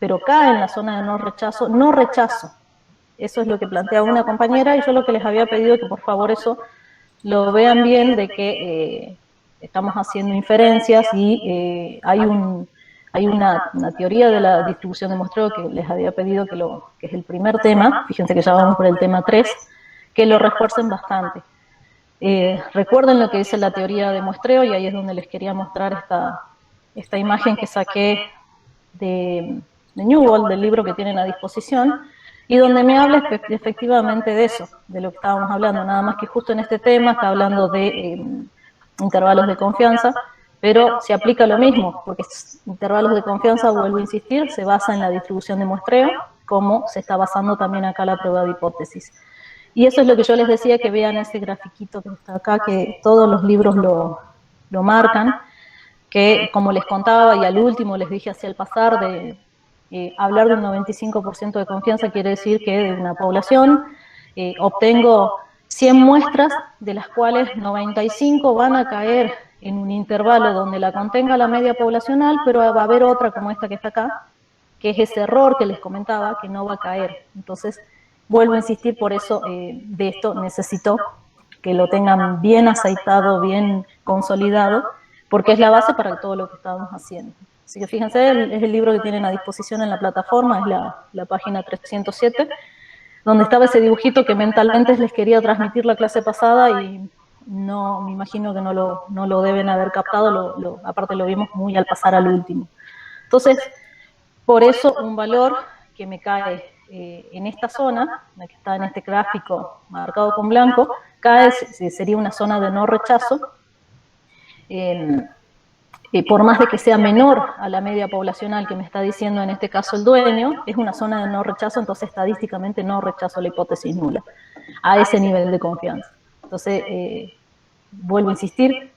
pero cae en la zona de no rechazo, no rechazo. Eso es lo que plantea una compañera, y yo lo que les había pedido que por favor eso lo vean bien, de que estamos haciendo inferencias y hay una teoría de la distribución de muestreo que les había pedido que es el primer tema, fíjense que ya vamos por el tema 3, que lo refuercen bastante. Recuerden lo que dice la teoría de muestreo, y ahí es donde les quería mostrar esta imagen que saqué de Newbold, del libro que tienen a disposición, y donde me habla efectivamente de eso, de lo que estábamos hablando, nada más que justo en este tema está hablando de intervalos de confianza, pero se aplica lo mismo, porque intervalos de confianza, vuelvo a insistir, se basa en la distribución de muestreo, como se está basando también acá la prueba de hipótesis. Y eso es lo que yo les decía, que vean ese grafiquito que está acá, que todos los libros lo marcan, que como les contaba y al último les dije hacia el pasar, de hablar de un 95% de confianza quiere decir que de una población obtengo 100 muestras, de las cuales 95 van a caer en un intervalo donde la contenga la media poblacional, pero va a haber otra como esta que está acá, que es ese error que les comentaba, que no va a caer. Entonces, vuelvo a insistir, por eso de esto necesito que lo tengan bien aceitado, bien consolidado, porque es la base para todo lo que estábamos haciendo. Así que fíjense, es el libro que tienen a disposición en la plataforma, es la página 307, donde estaba ese dibujito que mentalmente les quería transmitir la clase pasada, y no, me imagino que no lo deben haber captado, aparte lo vimos muy al pasar al último. Entonces, por eso un valor que me cae en esta zona, la que está en este gráfico marcado con blanco, cae, sería una zona de no rechazo, por más de que sea menor a la media poblacional que me está diciendo en este caso el dueño, es una zona de no rechazo, entonces estadísticamente no rechazo la hipótesis nula, a ese nivel de confianza. Entonces, vuelvo a insistir,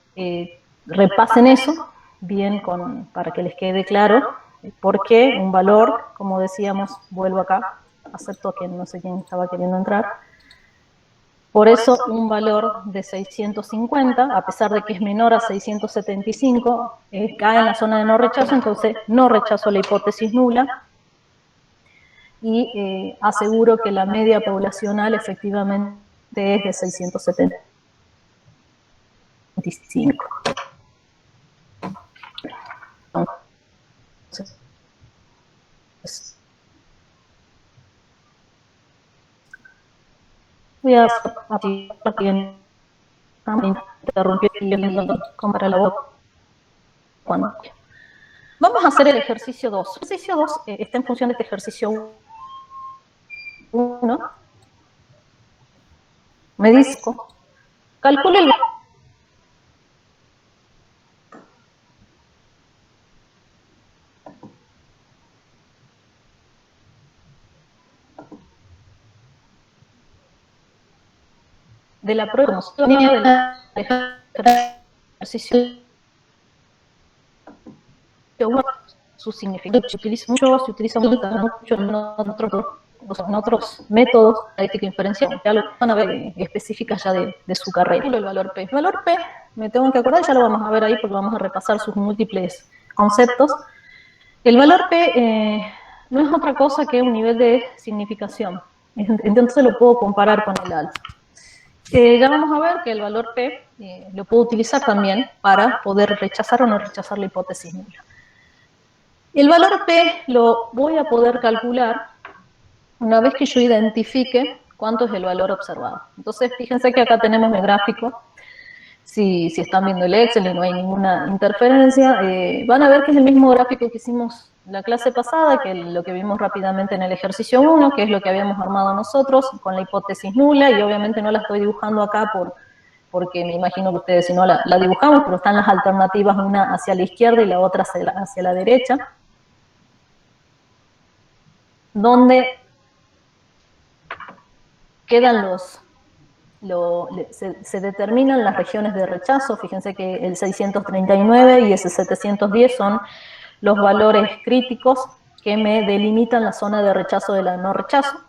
repasen eso bien para que les quede claro por qué un valor, como decíamos, vuelvo acá, acepto que no sé quién estaba queriendo entrar. Por eso un valor de 650, a pesar de que es menor a 675, cae en la zona de no rechazo, entonces no rechazo la hipótesis nula y aseguro que la media poblacional efectivamente es de 675. Entonces, voy a interrumpir para la boca. Vamos a hacer el ejercicio 2. El ejercicio 2 está en función de este ejercicio 1. Me dice, calcule el de la prueba del ejercicio 1, su significado se utiliza mucho en otros métodos de estadística inferencial, ya lo van a ver específicas ya de su carrera. El valor P. El valor P, me tengo que acordar, ya lo vamos a ver ahí porque vamos a repasar sus múltiples conceptos. El valor P no es otra cosa que un nivel de significación, entonces lo puedo comparar con el alfa. Ya vamos a ver que el valor P lo puedo utilizar también para poder rechazar o no rechazar la hipótesis nula. El valor P lo voy a poder calcular una vez que yo identifique cuánto es el valor observado. Entonces, fíjense que acá tenemos el gráfico. Si están viendo el Excel y no hay ninguna interferencia, van a ver que es el mismo gráfico que hicimos la clase pasada, que lo que vimos rápidamente en el ejercicio 1, que es lo que habíamos armado nosotros con la hipótesis nula, y obviamente no la estoy dibujando acá porque me imagino que ustedes si no la dibujamos, pero están las alternativas, una hacia la izquierda y la otra hacia la derecha, donde quedan se determinan las regiones de rechazo. Fíjense que el 639 y ese 710 son los valores críticos que me delimitan la zona de rechazo de la no rechazo.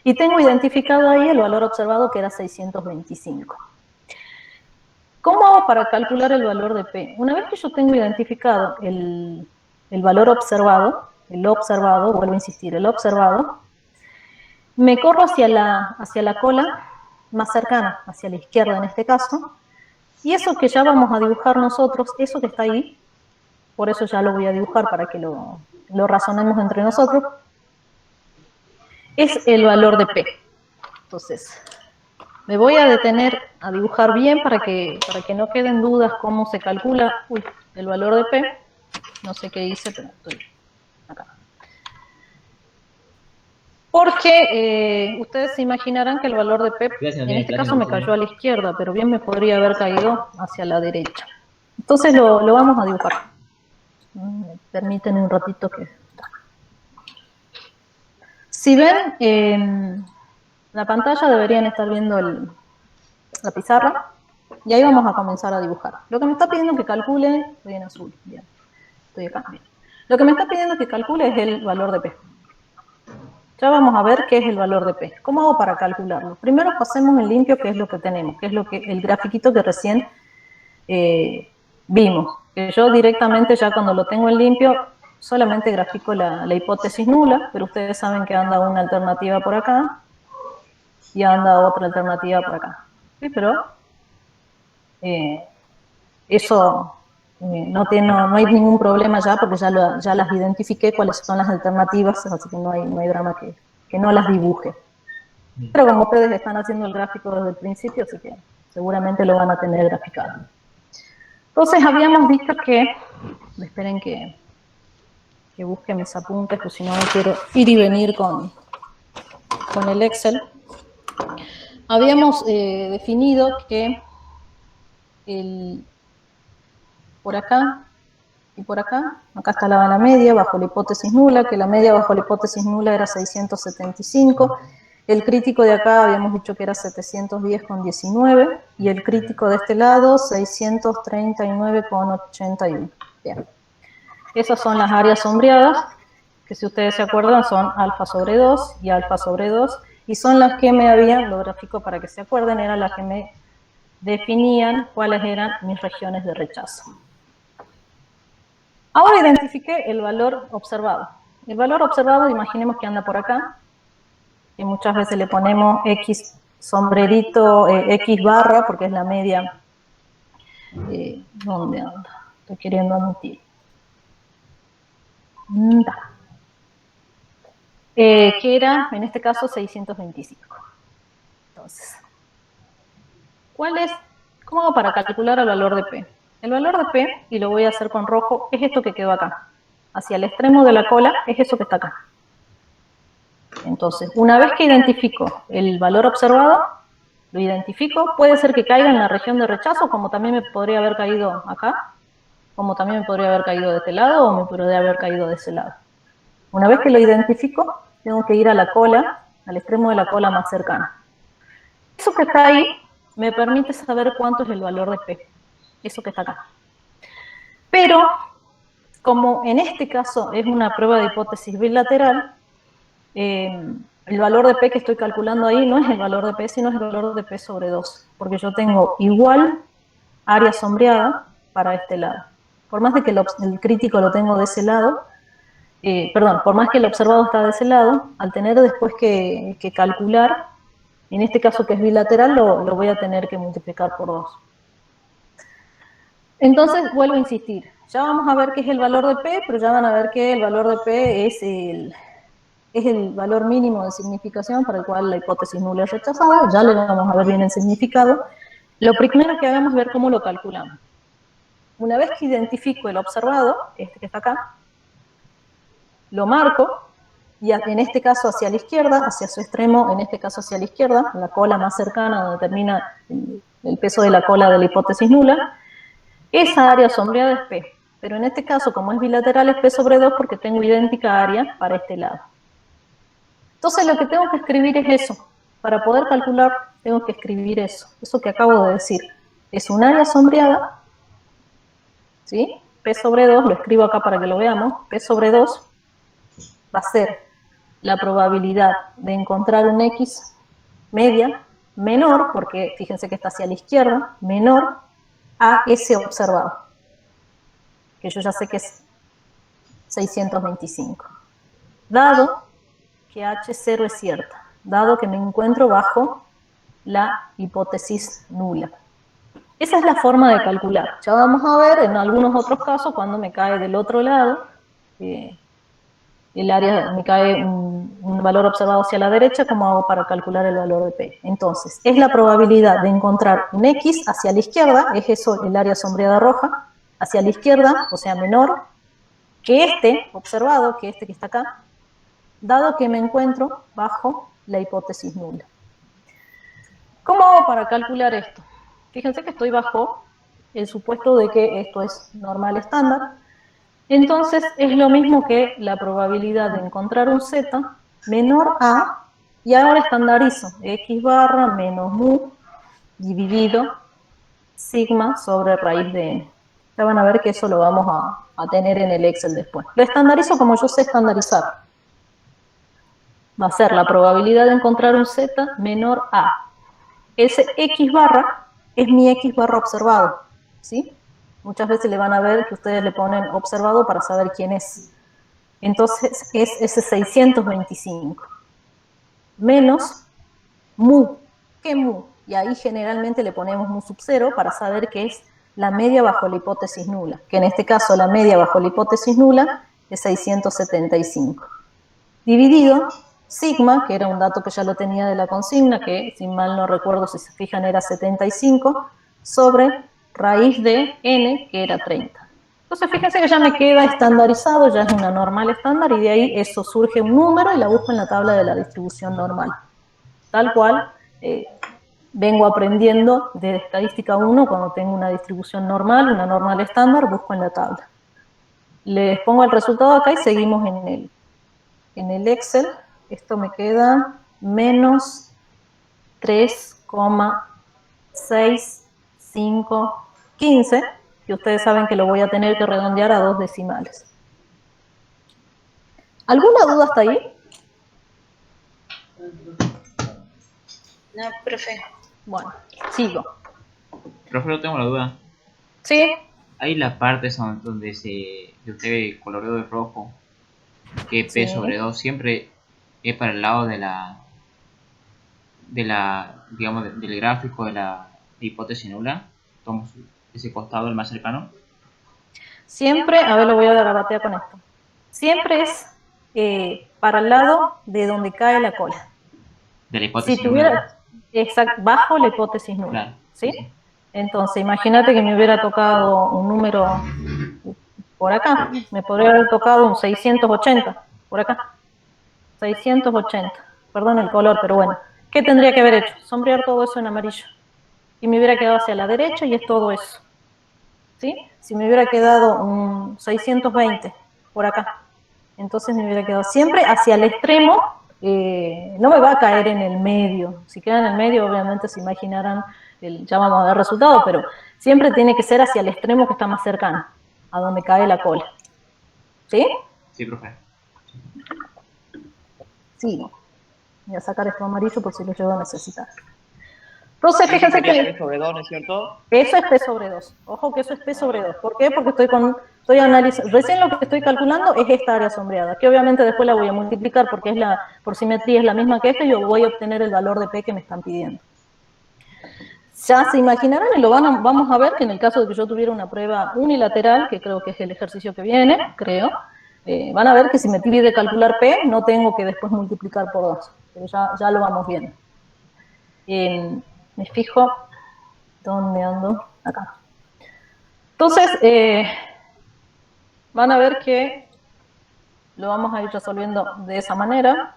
Y tengo identificado ahí el valor observado, que era 625. ¿Cómo hago para calcular el valor de P? Una vez que yo tengo identificado el valor observado, el observado, vuelvo a insistir, el observado, me corro hacia la cola más cercana, hacia la izquierda en este caso, y eso que ya vamos a dibujar nosotros, eso que está ahí, por eso ya lo voy a dibujar para que lo razonemos entre nosotros, es el valor de P. Entonces, me voy a detener a dibujar bien para que no queden dudas cómo se calcula el valor de P. No sé qué hice, pero estoy acá. Porque ustedes se imaginarán que el valor de P, en este caso me cayó a la izquierda, pero bien me podría haber caído hacia la derecha. Entonces lo vamos a dibujar. Me permiten un ratito que... Si ven la pantalla, deberían estar viendo la pizarra, y ahí vamos a comenzar a dibujar. Lo que me está pidiendo que calcule, estoy en azul, bien, estoy acá, bien. Lo que me está pidiendo que calcule es el valor de P. Ya vamos a ver qué es el valor de P. ¿Cómo hago para calcularlo? Primero pasemos en limpio qué es lo que tenemos, qué es el grafiquito que recién vimos. Que yo directamente ya cuando lo tengo en limpio solamente grafico la hipótesis nula, pero ustedes saben que anda una alternativa por acá y anda otra alternativa por acá. ¿Sí? Pero eso no hay ningún problema ya porque ya las identifiqué cuáles son las alternativas, así que no hay drama que no las dibuje. Pero como ustedes están haciendo el gráfico desde el principio, así que seguramente lo van a tener graficado. Entonces habíamos visto que, esperen que busque mis apuntes, porque si no quiero ir y venir con el Excel. Habíamos definido que por acá y por acá estaba la media bajo la hipótesis nula, que la media bajo la hipótesis nula era 675, el crítico de acá habíamos dicho que era 710,19, y el crítico de este lado 639,81. Bien. Esas son las áreas sombreadas, que si ustedes se acuerdan son alfa sobre 2 y alfa sobre 2, y son las que me habían, lo grafico para que se acuerden, eran las que me definían cuáles eran mis regiones de rechazo. Ahora identifiqué el valor observado. El valor observado, imaginemos que anda por acá, y muchas veces le ponemos X sombrerito, X barra, porque es la media. ¿Dónde anda? Estoy queriendo admitir. Que era, en este caso, 625. Entonces, ¿cómo hago para calcular el valor de P? El valor de P, y lo voy a hacer con rojo, es esto que quedó acá. Hacia el extremo de la cola es eso que está acá. Entonces, una vez que identifico el valor observado, lo identifico, puede ser que caiga en la región de rechazo, como también me podría haber caído acá, como también me podría haber caído de este lado, o me podría haber caído de ese lado. Una vez que lo identifico, tengo que ir a la cola, al extremo de la cola más cercana. Eso que está ahí me permite saber cuánto es el valor de P, eso que está acá. Pero, como en este caso es una prueba de hipótesis bilateral, el valor de P que estoy calculando ahí no es el valor de P, sino es el valor de P sobre 2, porque yo tengo igual área sombreada para este lado. Por más de que el crítico lo tengo de ese lado, por más que el observado está de ese lado, al tener después que calcular, en este caso que es bilateral, lo voy a tener que multiplicar por 2. Entonces, vuelvo a insistir, ya vamos a ver qué es el valor de P, pero ya van a ver que el valor de P es el valor mínimo de significación para el cual la hipótesis nula es rechazada, ya le vamos a ver bien el significado. Lo primero que hagamos es ver cómo lo calculamos. Una vez que identifico el observado, este que está acá, lo marco, y en este caso hacia la izquierda, hacia su extremo, en este caso hacia la izquierda, la cola más cercana donde termina el peso de la cola de la hipótesis nula, esa área sombreada es P. Pero en este caso, como es bilateral, es P sobre 2 porque tengo idéntica área para este lado. Entonces lo que tengo que escribir es eso. Para poder calcular, tengo que escribir eso. Eso que acabo de decir. Es un área sombreada, ¿sí? P sobre 2, lo escribo acá para que lo veamos. P sobre 2 va a ser la probabilidad de encontrar un X media menor, porque fíjense que está hacia la izquierda, menor a ese observado, que yo ya sé que es 625. dado que H0 es cierta, dado que me encuentro bajo la hipótesis nula. Esa es la forma de calcular. Ya vamos a ver en algunos otros casos cuando me cae del otro lado, el área, me cae un valor observado hacia la derecha, ¿cómo hago para calcular el valor de P? Entonces, es la probabilidad de encontrar un X hacia la izquierda, es eso el área sombreada roja, hacia la izquierda, o sea menor, que este observado, que este que está acá, dado que me encuentro bajo la hipótesis nula. ¿Cómo hago para calcular esto? Fíjense que estoy bajo el supuesto de que esto es normal estándar. Entonces es lo mismo que la probabilidad de encontrar un z menor a, y ahora estandarizo, x barra menos mu dividido sigma sobre raíz de n. Ya van a ver que eso lo vamos a tener en el Excel después. Lo estandarizo como yo sé estandarizar. Va a ser la probabilidad de encontrar un z menor a. Ese x barra es mi x barra observado, ¿sí? Muchas veces le van a ver que ustedes le ponen observado para saber quién es. Entonces es ese 625 menos mu. ¿Qué mu? Y ahí generalmente le ponemos mu sub 0 para saber que es la media bajo la hipótesis nula, que en este caso la media bajo la hipótesis nula es 675. Dividido sigma, que era un dato que ya lo tenía de la consigna, que si mal no recuerdo, si se fijan, era 75, sobre raíz de n, que era 30. Entonces fíjense que ya me queda estandarizado, ya es una normal estándar, y de ahí eso surge un número y la busco en la tabla de la distribución normal. Tal cual, vengo aprendiendo de estadística 1, cuando tengo una distribución normal, una normal estándar, busco en la tabla. Les pongo el resultado acá y seguimos en el Excel. Esto me queda menos 3,6515, que ustedes saben que lo voy a tener que redondear a 2 decimales. ¿Alguna duda hasta ahí? No, profe. Bueno, sigo. Profe, no tengo la duda. ¿Sí? Hay la parte donde usted coloreó de rojo, que P Sí. sobre 2 siempre es para el lado de digamos, del gráfico de la hipótesis nula. Tomamos ese costado, el más cercano. Siempre, a ver, lo voy a garabatear con esto. Siempre es para el lado de donde cae la cola. De la hipótesis Si tuviera, nula. bajo la hipótesis nula, Claro. ¿sí? Entonces, imagínate que me hubiera tocado un número por acá, me podría haber tocado un 680, por acá, 680, perdón el color, pero bueno, ¿qué tendría que haber hecho? Sombrear todo eso en amarillo, y me hubiera quedado hacia la derecha y es todo eso, ¿sí? Si me hubiera quedado un 620 por acá, entonces me hubiera quedado siempre hacia el extremo, no me va a caer en el medio. Si queda en el medio, obviamente se imaginarán, ya vamos a ver resultados, pero siempre tiene que ser hacia el extremo que está más cercano, a donde cae la cola. ¿Sí? Sí, profe. Sigo. Voy a sacar esto amarillo por si lo llego a necesitar. Entonces, fíjense que P sobre 2, ¿no es cierto? eso es P sobre 2. Ojo que eso es P sobre 2. ¿Por qué? Porque estoy analizando. Recién lo que estoy calculando es esta área sombreada, que obviamente después la voy a multiplicar porque por simetría es la misma que esta y yo voy a obtener el valor de P que me están pidiendo. Ya se imaginarán y vamos a ver que en el caso de que yo tuviera una prueba unilateral, que creo que es el ejercicio que viene, creo, van a ver que si me pide calcular P, no tengo que después multiplicar por 2, pero ya lo vamos viendo. Me fijo, ¿dónde ando? Acá. Entonces, van a ver que lo vamos a ir resolviendo de esa manera.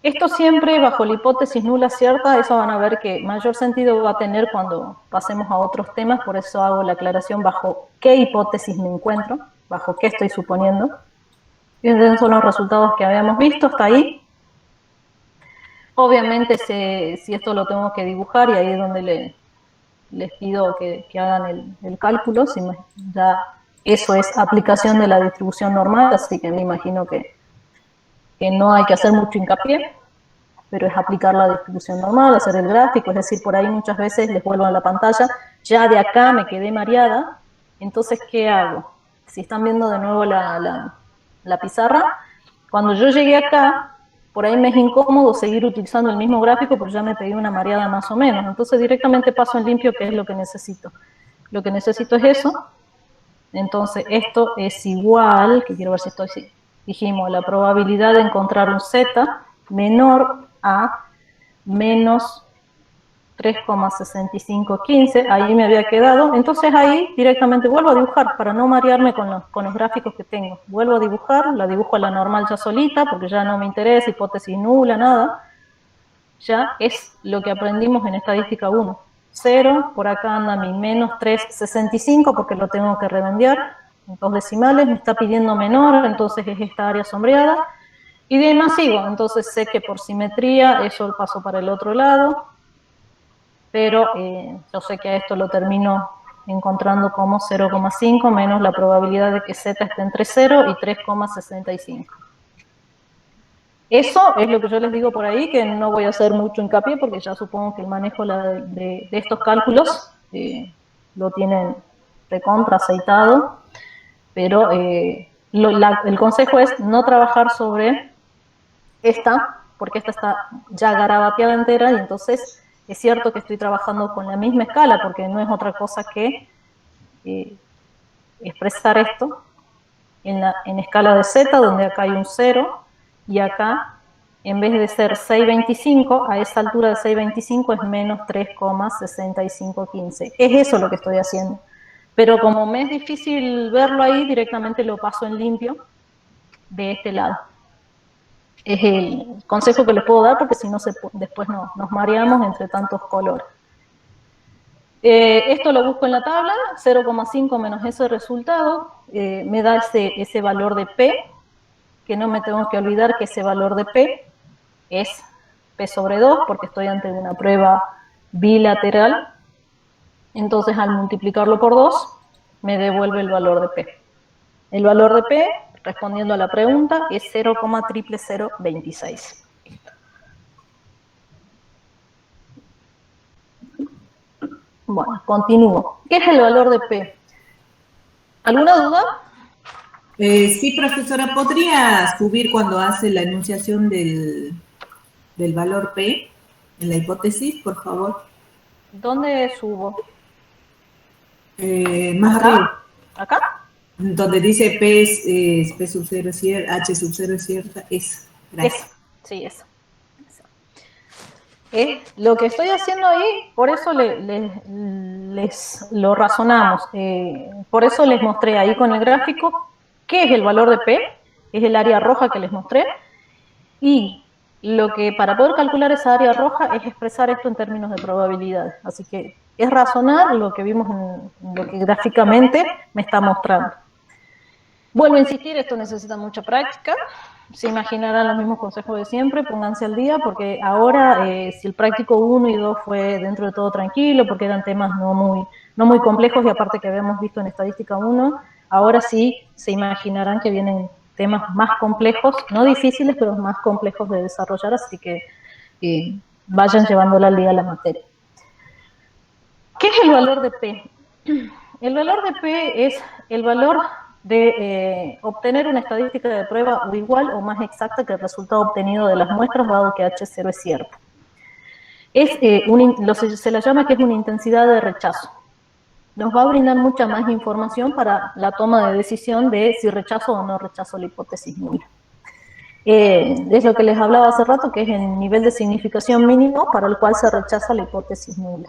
Esto siempre bajo la hipótesis nula cierta, eso van a ver que mayor sentido va a tener cuando pasemos a otros temas, por eso hago la aclaración bajo qué hipótesis me encuentro, bajo qué estoy suponiendo. Y esos son los resultados que habíamos visto hasta ahí. Obviamente si esto lo tengo que dibujar y ahí es donde les pido que hagan el cálculo, si ya eso es aplicación de la distribución normal, así que me imagino que no hay que hacer mucho hincapié, pero es aplicar la distribución normal, hacer el gráfico, es decir, por ahí muchas veces les vuelvo a la pantalla, ya de acá me quedé mareada, entonces ¿qué hago? Si están viendo de nuevo la la pizarra. Cuando yo llegué acá, por ahí me es incómodo seguir utilizando el mismo gráfico porque ya me pedí una mareada más o menos. Entonces directamente paso en limpio, que es lo que necesito. Lo que necesito es eso. Entonces esto es igual, que quiero ver si estoy, dijimos, la probabilidad de encontrar un z menor a menos 3,6515, ahí me había quedado. Entonces ahí directamente vuelvo a dibujar para no marearme con los gráficos que tengo. Vuelvo a dibujar, la dibujo a la normal ya solita porque ya no me interesa, hipótesis nula, nada. Ya es lo que aprendimos en estadística 1. 0, por acá anda mi menos 3,65 porque lo tengo que redondear en 2 decimales, me está pidiendo menor, entonces es esta área sombreada. Y de ahí más sigo, entonces sé que por simetría eso paso para el otro lado, pero yo sé que a esto lo termino encontrando como 0,5 menos la probabilidad de que z esté entre 0 y 3,65. Eso es lo que yo les digo por ahí, que no voy a hacer mucho hincapié porque ya supongo que el manejo de estos cálculos lo tienen recontra aceitado, pero el consejo es no trabajar sobre esta, porque esta está ya garabateada entera y entonces es cierto que estoy trabajando con la misma escala porque no es otra cosa que expresar esto en escala de z, donde acá hay un 0 y acá en vez de ser 6,25, a esa altura de 6,25 es menos 3,6515. Es eso lo que estoy haciendo. Pero como me es difícil verlo ahí, directamente lo paso en limpio de este lado. Es el consejo que les puedo dar porque si no después nos mareamos entre tantos colores. Esto lo busco en la tabla, 0,5 menos ese resultado, me da ese valor de P, que no me tengo que olvidar que ese valor de P es P sobre 2, porque estoy ante una prueba bilateral. Entonces, al multiplicarlo por 2, me devuelve el valor de P. El valor de P, respondiendo a la pregunta, es 0,00026. Bueno, continúo. ¿Qué es el valor de P? ¿Alguna duda? Sí, profesora, ¿podría subir cuando hace la enunciación del valor P en la hipótesis, por favor? ¿Dónde subo? Más ¿Acá? arriba. ¿Acá? Donde dice P es P sub 0 es cierta, H sub 0 es cierta, es. Gracias. Eso, sí, eso. Lo que estoy haciendo ahí, por eso les lo razonamos. Por eso les mostré ahí con el gráfico qué es el valor de P, es el área roja que les mostré, y lo que para poder calcular esa área roja es expresar esto en términos de probabilidades. Así que es razonar lo que vimos en lo que gráficamente me está mostrando. Vuelvo a insistir, esto necesita mucha práctica. Se imaginarán los mismos consejos de siempre, pónganse al día, porque ahora, si el práctico 1 y 2 fue dentro de todo tranquilo, porque eran temas no muy complejos, y aparte que habíamos visto en estadística 1, ahora sí se imaginarán que vienen temas más complejos, no difíciles, pero más complejos de desarrollar, así que vayan llevándola al día la materia. ¿Qué es el valor de P? El valor de P es el valor de obtener una estadística de prueba o igual o más exacta que el resultado obtenido de las muestras, dado que H0 es cierto. Se la llama que es una intensidad de rechazo. Nos va a brindar mucha más información para la toma de decisión de si rechazo o no rechazo la hipótesis nula. Es lo que les hablaba hace rato, que es el nivel de significación mínimo para el cual se rechaza la hipótesis nula.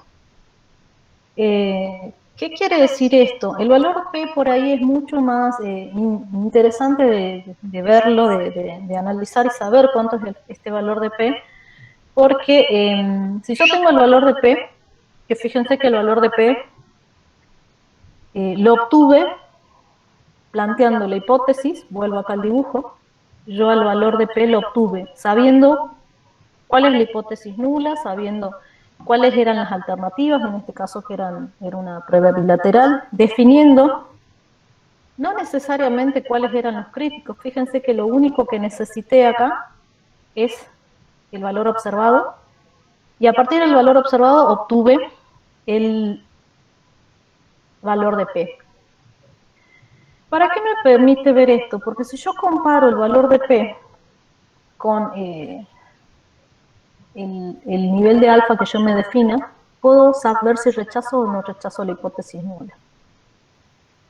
¿Qué quiere decir esto? El valor P por ahí es mucho más interesante de verlo, de analizar y saber cuánto es este valor de P, porque si yo tengo el valor de P, que fíjense que el valor de P lo obtuve planteando la hipótesis, vuelvo acá al dibujo, yo el valor de P lo obtuve sabiendo cuál es la hipótesis nula, sabiendo cuáles eran las alternativas, en este caso que era una prueba bilateral, definiendo no necesariamente cuáles eran los críticos. Fíjense que lo único que necesité acá es el valor observado, y a partir del valor observado obtuve el valor de P. ¿Para qué me permite ver esto? Porque si yo comparo el valor de P con el nivel de alfa que yo me defina, puedo saber si rechazo o no rechazo la hipótesis nula.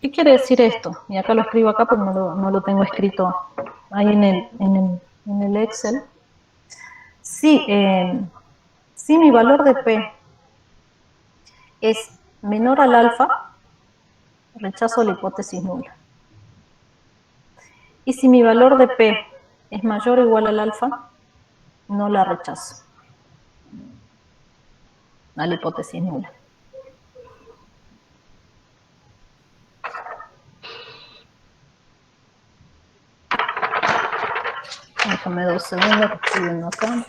¿Qué quiere decir esto? Y acá lo escribo acá porque no lo tengo escrito ahí en el Excel. Si mi valor de P es menor al alfa, rechazo la hipótesis nula. Y si mi valor de P es mayor o igual al alfa, no la rechazo a la hipótesis nula. Déjame 2 segundos, estoy viendo acá.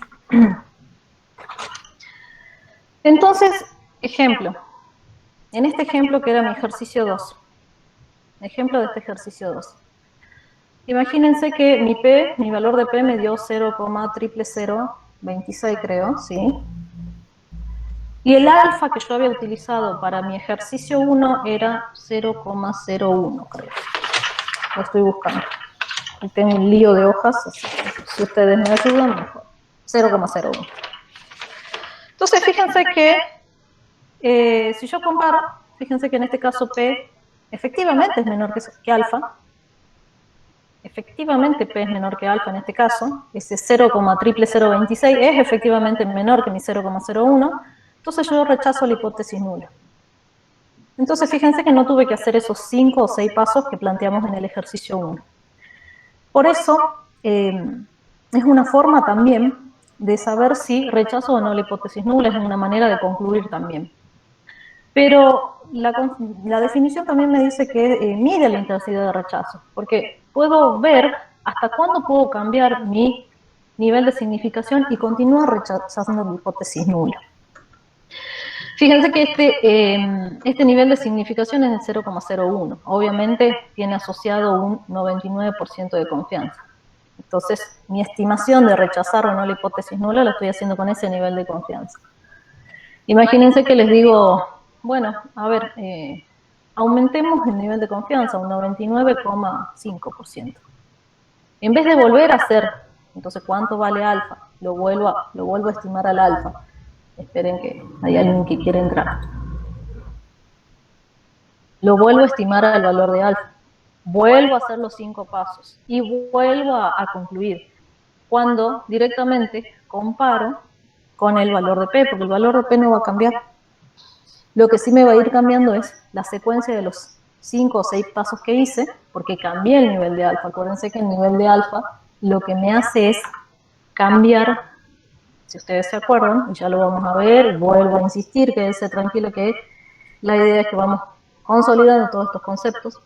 Entonces, ejemplo. En este ejemplo que era mi ejercicio 2. Ejemplo de este ejercicio 2. Imagínense que mi valor de P me dio 0,00026, creo, ¿sí? Y el alfa que yo había utilizado para mi ejercicio 1 era 0,01, creo. Lo estoy buscando. Y tengo un lío de hojas, así que si ustedes me ayudan, mejor. 0,01. Entonces, fíjense que si yo comparo, fíjense que en este caso P efectivamente es menor que alfa. Efectivamente P es menor que alfa en este caso. Ese 0,00026 es efectivamente menor que mi 0,01. Entonces yo rechazo la hipótesis nula. Entonces fíjense que no tuve que hacer esos 5 o 6 pasos que planteamos en el ejercicio 1. Por eso es una forma también de saber si rechazo o no la hipótesis nula, es una manera de concluir también. Pero la definición también me dice que mide la intensidad de rechazo, porque puedo ver hasta cuándo puedo cambiar mi nivel de significación y continuar rechazando la hipótesis nula. Fíjense que este nivel de significación es de 0,01. Obviamente tiene asociado un 99% de confianza. Entonces, mi estimación de rechazar o no la hipótesis nula la estoy haciendo con ese nivel de confianza. Imagínense que les digo, bueno, a ver, aumentemos el nivel de confianza a un 99,5%. En vez de volver a hacer, entonces, ¿cuánto vale alfa? Lo vuelvo a estimar al alfa. Esperen que hay alguien que quiere entrar. Lo vuelvo a estimar al valor de alfa. Vuelvo a hacer los 5 pasos y vuelvo a concluir. Cuando directamente comparo con el valor de P, porque el valor de P no va a cambiar. Lo que sí me va a ir cambiando es la secuencia de los 5 o 6 pasos que hice, porque cambié el nivel de alfa. Acuérdense que el nivel de alfa lo que me hace es cambiar, si ustedes se acuerdan, y ya lo vamos a ver, vuelvo a insistir, quédense tranquilo que la idea es que vamos consolidando todos estos conceptos.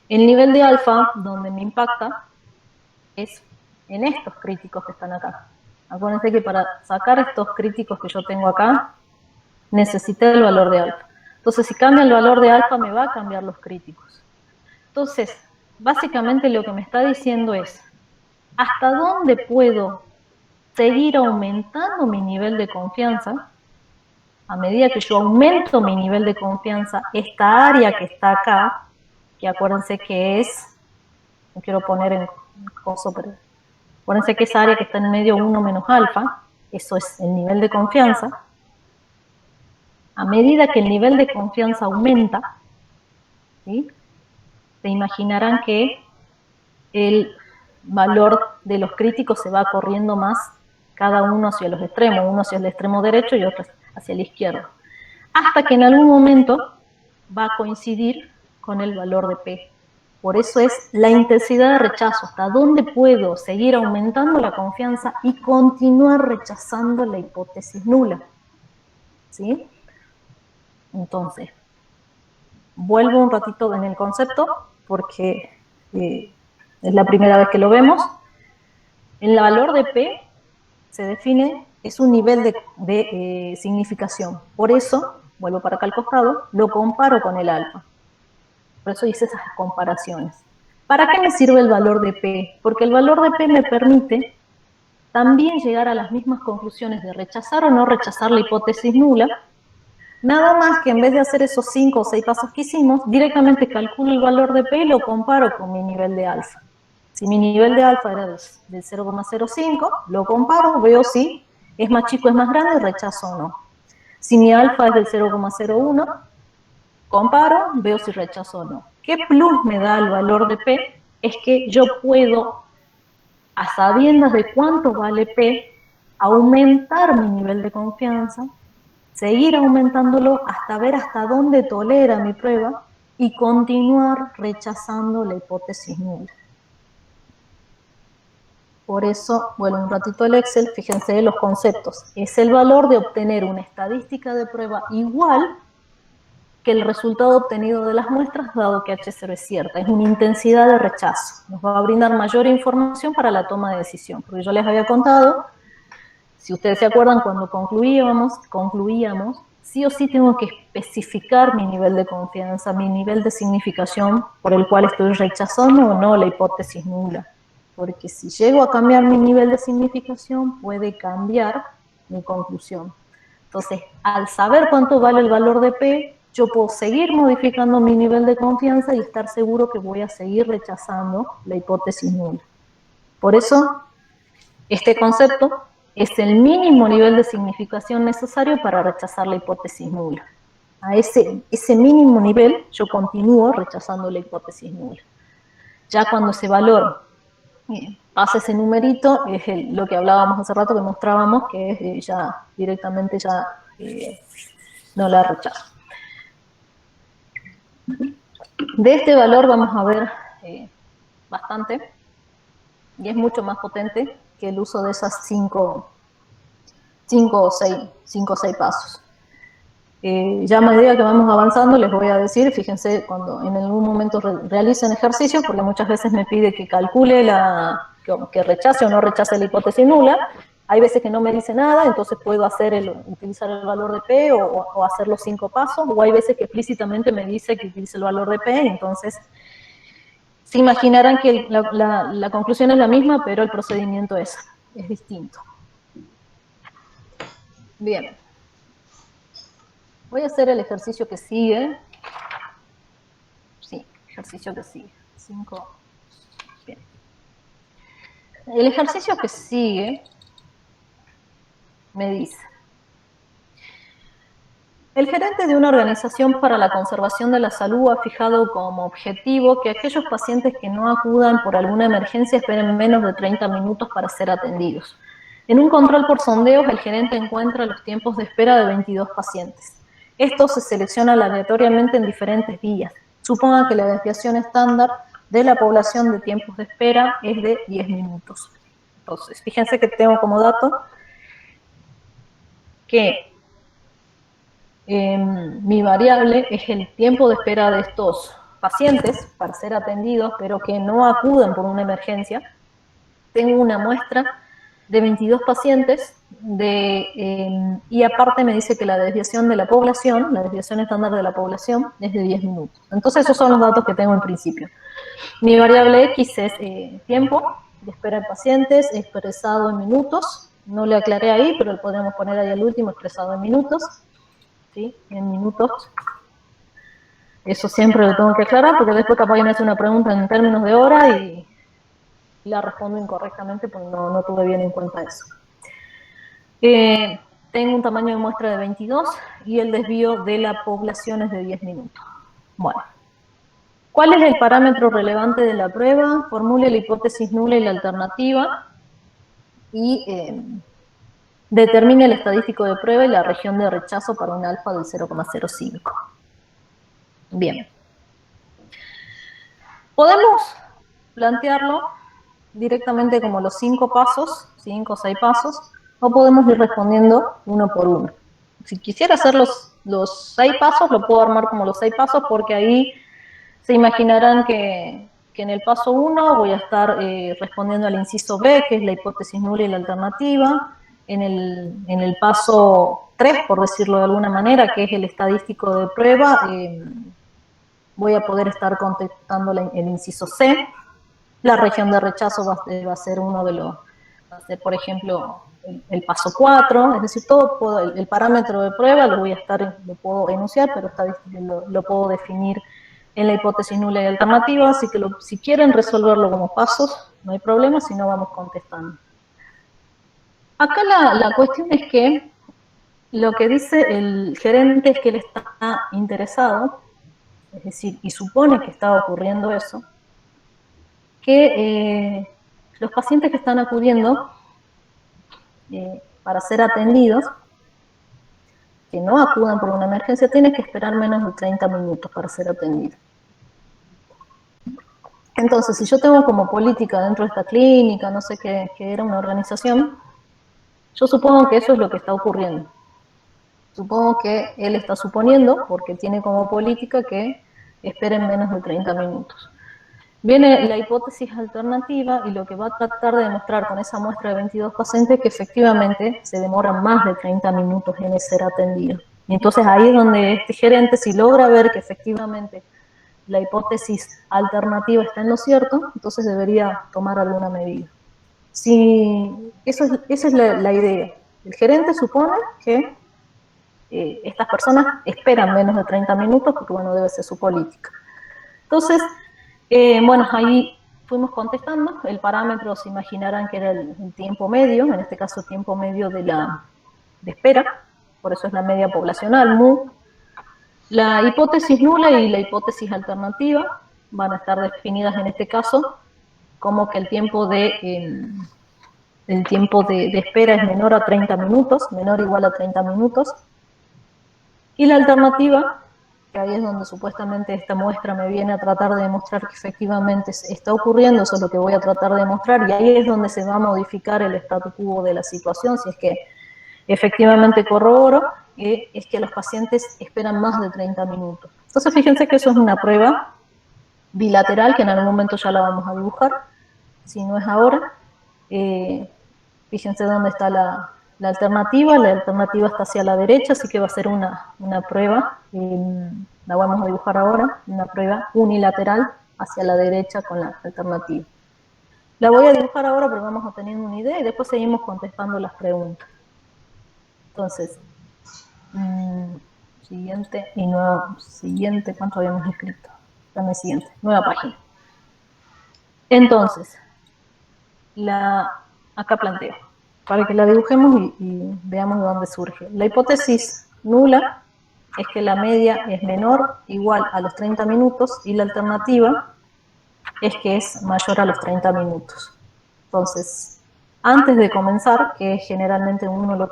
El nivel de alfa, donde me impacta, es en estos críticos que están acá. Acuérdense que para sacar estos críticos que yo tengo acá, necesité el valor de alfa. Entonces, si cambia el valor de alfa, me va a cambiar los críticos. Entonces, básicamente lo que me está diciendo es, ¿hasta dónde puedo seguir aumentando mi nivel de confianza? A medida que yo aumento mi nivel de confianza, esta área que está acá, que acuérdense que es, no quiero poner en coso, pero acuérdense que esa área que está en medio 1 menos alfa, eso es el nivel de confianza. A medida que el nivel de confianza aumenta, ¿sí?, se imaginarán que el valor de los críticos se va corriendo más, cada uno hacia los extremos, uno hacia el extremo derecho y otro hacia el izquierdo, hasta que en algún momento va a coincidir con el valor de P. Por eso es la intensidad de rechazo, hasta dónde puedo seguir aumentando la confianza y continuar rechazando la hipótesis nula, ¿sí? Entonces, vuelvo un ratito en el concepto, porque es la primera vez que lo vemos. El valor de P se define, es un nivel de significación. Por eso, vuelvo para acá al costado, lo comparo con el alfa. Por eso hice esas comparaciones. ¿Para qué me sirve el valor de P? Porque el valor de P me permite también llegar a las mismas conclusiones de rechazar o no rechazar la hipótesis nula, Nada más que en vez de hacer esos 5 o 6 pasos que hicimos, directamente calculo el valor de P y lo comparo con mi nivel de alfa. Si mi nivel de alfa era del 0,05, lo comparo, veo si es más chico, es más grande, rechazo o no. Si mi alfa es del 0,01, comparo, veo si rechazo o no. ¿Qué plus me da el valor de P? Es que yo puedo, a sabiendas de cuánto vale P, aumentar mi nivel de confianza, seguir aumentándolo hasta ver hasta dónde tolera mi prueba y continuar rechazando la hipótesis nula. Por eso, vuelvo un ratito al Excel, fíjense los conceptos. Es el valor de obtener una estadística de prueba igual que el resultado obtenido de las muestras, dado que H0 es cierta. Es una intensidad de rechazo. Nos va a brindar mayor información para la toma de decisión. Porque yo les había contado, si ustedes se acuerdan, cuando concluíamos, sí o sí tengo que especificar mi nivel de confianza, mi nivel de significación por el cual estoy rechazando o no la hipótesis nula. Porque si llego a cambiar mi nivel de significación, puede cambiar mi conclusión. Entonces, al saber cuánto vale el valor de P, yo puedo seguir modificando mi nivel de confianza y estar seguro que voy a seguir rechazando la hipótesis nula. Por eso, este concepto es el mínimo nivel de significación necesario para rechazar la hipótesis nula. A ese mínimo nivel yo continúo rechazando la hipótesis nula. Ya cuando ese valor pasa ese numerito, es lo que hablábamos hace rato, que mostrábamos, que es ya directamente ya no la rechazo. De este valor vamos a ver bastante, y es mucho más potente que el uso de esas 5 o 6 pasos. Ya a medida que vamos avanzando les voy a decir, fíjense cuando en algún momento realicen ejercicios, porque muchas veces me pide que calcule que rechace o no rechace la hipótesis nula. Hay veces que no me dice nada, entonces puedo utilizar el valor de P o hacer los 5 pasos, o hay veces que explícitamente me dice que utilice el valor de P, entonces se imaginarán que la conclusión es la misma, pero el procedimiento es distinto. Bien. Voy a hacer el ejercicio que sigue. Sí, ejercicio que sigue. 5. Bien. El ejercicio que sigue me dice: el gerente de una organización para la conservación de la salud ha fijado como objetivo que aquellos pacientes que no acudan por alguna emergencia esperen menos de 30 minutos para ser atendidos. En un control por sondeos, el gerente encuentra los tiempos de espera de 22 pacientes. Estos se seleccionan aleatoriamente en diferentes días. Suponga que la desviación estándar de la población de tiempos de espera es de 10 minutos. Entonces, fíjense que tengo como dato que mi variable es el tiempo de espera de estos pacientes para ser atendidos, pero que no acuden por una emergencia. Tengo una muestra de 22 pacientes y aparte me dice que la desviación de la población, la desviación estándar de la población, es de 10 minutos. Entonces esos son los datos que tengo en principio. Mi variable X es tiempo de espera de pacientes expresado en minutos. No le aclaré ahí, pero lo podemos poner ahí al último, expresado en minutos. ¿Sí? En minutos. Eso siempre lo tengo que aclarar, porque después capaz que me hace una pregunta en términos de hora y la respondo incorrectamente porque no tuve bien en cuenta eso. Tengo un tamaño de muestra de 22 y el desvío de la población es de 10 minutos. Bueno, ¿cuál es el parámetro relevante de la prueba? Formule la hipótesis nula y la alternativa y determine el estadístico de prueba y la región de rechazo para un alfa del 0,05. Bien. Podemos plantearlo directamente como los 5 pasos, 5 o 6 pasos, o podemos ir respondiendo uno por uno. Si quisiera hacer los 6 pasos, lo puedo armar como los 6 pasos, porque ahí se imaginarán que en el paso 1 voy a estar respondiendo al inciso B, que es la hipótesis nula y la alternativa. En el paso 3, por decirlo de alguna manera, que es el estadístico de prueba, voy a poder estar contestando el inciso C. La región de rechazo va a ser uno de los, va a ser, por ejemplo, el paso 4, es decir, todo el parámetro de prueba lo puedo enunciar, pero lo puedo definir en la hipótesis nula y alternativa, así que si quieren resolverlo como pasos, no hay problema, si no vamos contestando. Acá la cuestión es que lo que dice el gerente es que él está interesado, es decir, y supone que está ocurriendo eso, que los pacientes que están acudiendo para ser atendidos, que no acudan por una emergencia, tienen que esperar menos de 30 minutos para ser atendidos. Entonces, si yo tengo como política dentro de esta clínica, no sé qué era una organización, yo supongo que eso es lo que está ocurriendo. Supongo que él está suponiendo, porque tiene como política que esperen menos de 30 minutos. Viene la hipótesis alternativa y lo que va a tratar de demostrar con esa muestra de 22 pacientes que efectivamente se demoran más de 30 minutos en ser atendidos. Y entonces ahí es donde este gerente, si logra ver que efectivamente la hipótesis alternativa está en lo cierto, entonces debería tomar alguna medida. Esa es la idea. El gerente supone que estas personas esperan menos de 30 minutos porque, bueno, debe ser su política. Entonces, bueno, ahí fuimos contestando. El parámetro se imaginarán que era el tiempo medio, en este caso el tiempo medio de espera, por eso es la media poblacional, mu. La hipótesis nula y la hipótesis alternativa van a estar definidas en este caso como que el tiempo de espera es menor a 30 minutos, menor o igual a 30 minutos. Y la alternativa, que ahí es donde supuestamente esta muestra me viene a tratar de demostrar que efectivamente está ocurriendo, eso es lo que voy a tratar de demostrar, y ahí es donde se va a modificar el statu quo de la situación, si es que efectivamente corroboro, es que los pacientes esperan más de 30 minutos. Entonces fíjense que eso es una prueba bilateral, que en algún momento ya la vamos a dibujar, si no es ahora. Fíjense dónde está la alternativa está hacia la derecha, así que va a ser una prueba, la vamos a dibujar ahora, una prueba unilateral hacia la derecha con la alternativa. La voy a dibujar ahora porque vamos a tener una idea y después seguimos contestando las preguntas. Entonces, siguiente y nueva, siguiente, ¿cuánto habíamos escrito? Dame siguiente, nueva página. Entonces, acá planteo, para que la dibujemos y veamos de dónde surge. La hipótesis nula es que la media es menor o igual a los 30 minutos y la alternativa es que es mayor a los 30 minutos. Entonces, antes de comenzar, que es generalmente uno lo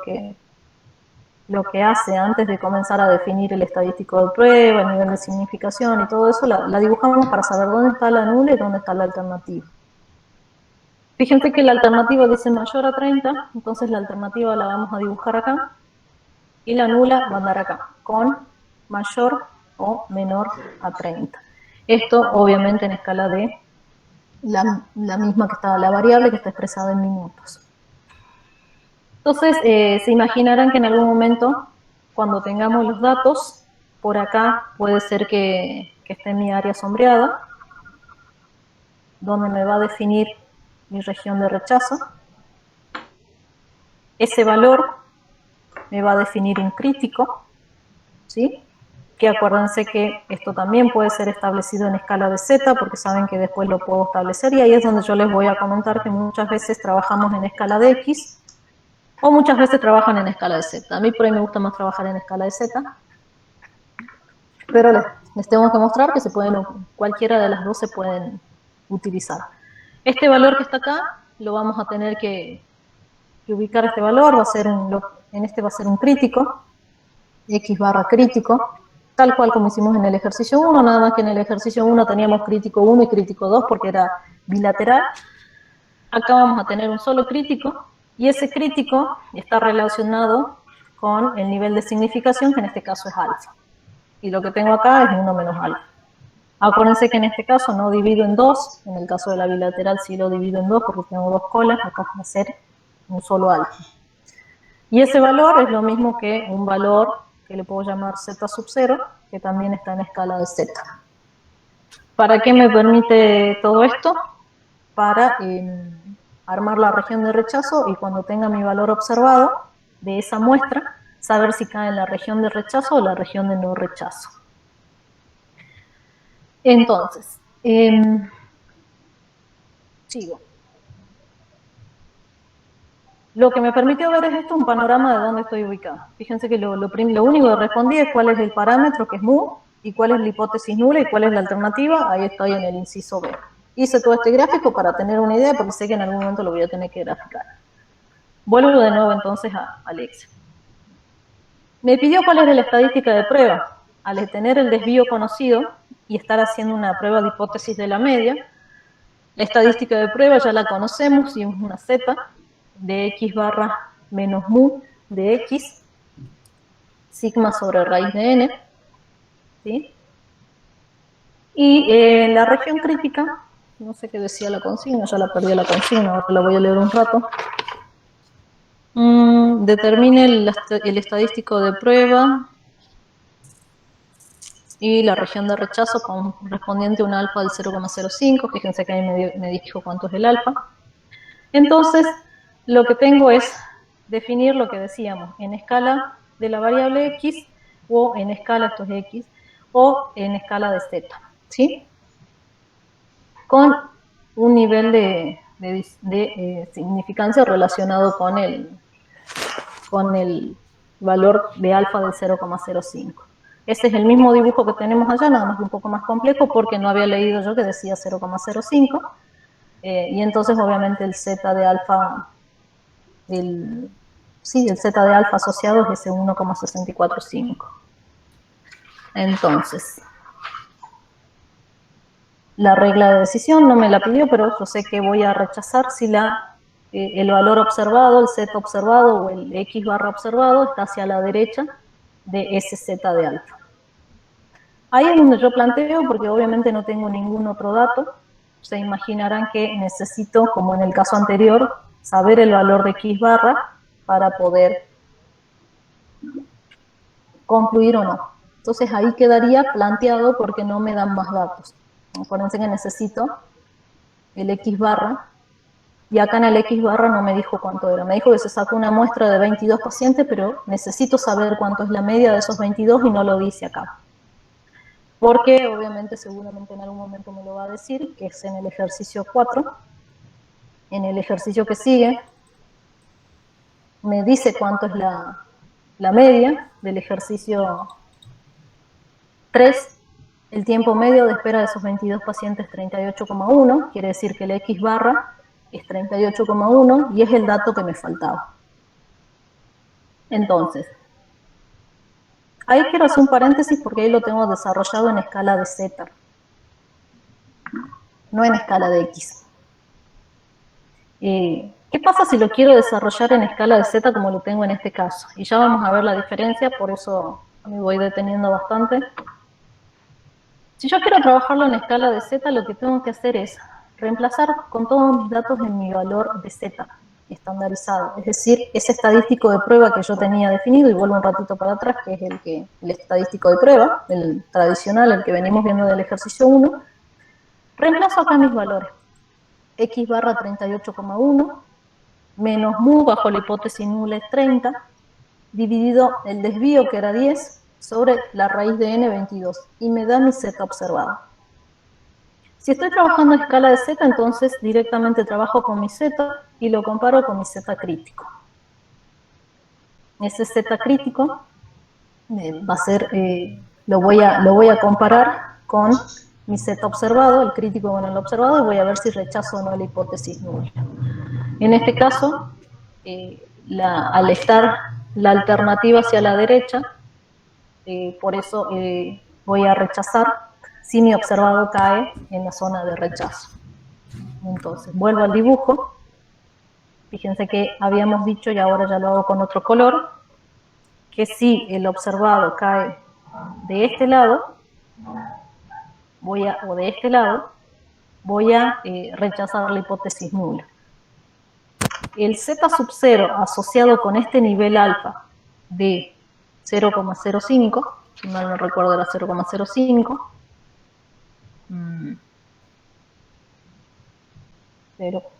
que hace antes de comenzar a definir el estadístico de prueba, el nivel de significación y todo eso, la dibujamos para saber dónde está la nula y dónde está la alternativa. Fíjense que la alternativa dice mayor a 30, entonces la alternativa la vamos a dibujar acá, y la nula va a andar acá, con mayor o menor a 30. Esto obviamente en escala de la misma que está, la variable que está expresada en minutos. Entonces, se imaginarán que en algún momento, cuando tengamos los datos, por acá puede ser que esté mi área sombreada, donde me va a definir mi región de rechazo. Ese valor me va a definir un crítico, ¿sí? Que acuérdense que esto también puede ser establecido en escala de Z, porque saben que después lo puedo establecer, y ahí es donde yo les voy a comentar que muchas veces trabajamos en escala de X, o muchas veces trabajan en escala de Z. A mí por ahí me gusta más trabajar en escala de Z, pero les tengo que mostrar que cualquiera de las dos se pueden utilizar. Este valor que está acá, lo vamos a tener que ubicar este valor, en este va a ser un crítico, X barra crítico, tal cual como hicimos en el ejercicio 1, nada más que en el ejercicio 1 teníamos crítico 1 y crítico 2 porque era bilateral. Acá vamos a tener un solo crítico, y ese crítico está relacionado con el nivel de significación, que en este caso es alfa. Y lo que tengo acá es 1 menos alfa. Acuérdense que en este caso no divido en 2, en el caso de la bilateral sí lo divido en 2 porque tengo 2 colas, acá va a ser un solo alfa. Y ese valor es lo mismo que un valor que le puedo llamar Z sub 0, que también está en escala de Z. ¿Para qué me permite todo esto? Para armar la región de rechazo y cuando tenga mi valor observado de esa muestra, saber si cae en la región de rechazo o la región de no rechazo. Entonces, sigo. Lo que me permitió ver es esto, un panorama de dónde estoy ubicado. Fíjense que lo único que respondí es cuál es el parámetro, que es mu, y cuál es la hipótesis nula y cuál es la alternativa. Ahí estoy en el inciso B. Hice todo este gráfico para tener una idea, porque sé que en algún momento lo voy a tener que graficar. Vuelvo de nuevo entonces al Excel. Me pidió cuál era la estadística de prueba. Al tener el desvío conocido y estar haciendo una prueba de hipótesis de la media, la estadística de prueba ya la conocemos y es una z de x barra menos mu de x, sigma sobre raíz de n, ¿sí? Y la región crítica, no sé qué decía la consigna, ya la perdí la consigna, ahora la voy a leer un rato. Determine el estadístico de prueba y la región de rechazo correspondiente a un alfa del 0,05, fíjense que ahí me dijo cuánto es el alfa. Entonces, lo que tengo es definir lo que decíamos, en escala de la variable x, o en escala, esto es x, o en escala de z, ¿sí? Con un nivel de significancia relacionado con el valor de alfa del 0,05. Ese es el mismo dibujo que tenemos allá, nada más que un poco más complejo, porque no había leído yo que decía 0,05, y entonces obviamente el z de alfa, el z de alfa asociado es ese 1,645. Entonces, la regla de decisión no me la pidió, pero yo sé que voy a rechazar si el valor observado, el z observado o el x barra observado está hacia la derecha de ese z de alfa. Ahí es donde yo planteo, porque obviamente no tengo ningún otro dato, se imaginarán que necesito, como en el caso anterior, saber el valor de x barra para poder concluir o no. Entonces ahí quedaría planteado porque no me dan más datos. Acuérdense que necesito el x barra, y acá en el x barra no me dijo cuánto era. Me dijo que se sacó una muestra de 22 pacientes, pero necesito saber cuánto es la media de esos 22 y no lo dice acá. Porque obviamente seguramente en algún momento me lo va a decir, que es en el ejercicio 4. En el ejercicio que sigue me dice cuánto es la media del ejercicio 3. El tiempo medio de espera de esos 22 pacientes es 38,1, quiere decir que el x barra es 38,1 y es el dato que me faltaba. Entonces, ahí quiero hacer un paréntesis porque ahí lo tengo desarrollado en escala de z, no en escala de x. ¿Qué pasa si lo quiero desarrollar en escala de z como lo tengo en este caso? Y ya vamos a ver la diferencia, por eso me voy deteniendo bastante. Si yo quiero trabajarlo en escala de z, lo que tengo que hacer es reemplazar con todos mis datos en mi valor de z estandarizado, es decir, ese estadístico de prueba que yo tenía definido, y vuelvo un ratito para atrás, que es el estadístico de prueba, el tradicional, el que venimos viendo del ejercicio 1, reemplazo acá mis valores. X barra 38,1, menos mu bajo la hipótesis nula es 30, dividido el desvío que era 10, sobre la raíz de n 22, y me da mi z observado. Si estoy trabajando a escala de z, entonces directamente trabajo con mi z y lo comparo con mi z crítico. Ese z crítico va a ser, lo voy a comparar con mi z observado, el crítico con el observado, y voy a ver si rechazo o no la hipótesis nula. En este caso, al estar la alternativa hacia la derecha, por eso voy a rechazar si mi observado cae en la zona de rechazo. Entonces, vuelvo al dibujo. Fíjense que habíamos dicho, y ahora ya lo hago con otro color, que si el observado cae de este lado, o de este lado, voy a rechazar la hipótesis nula. El z sub 0 asociado con este nivel alfa de 0,05, si mal no recuerdo era 0,05,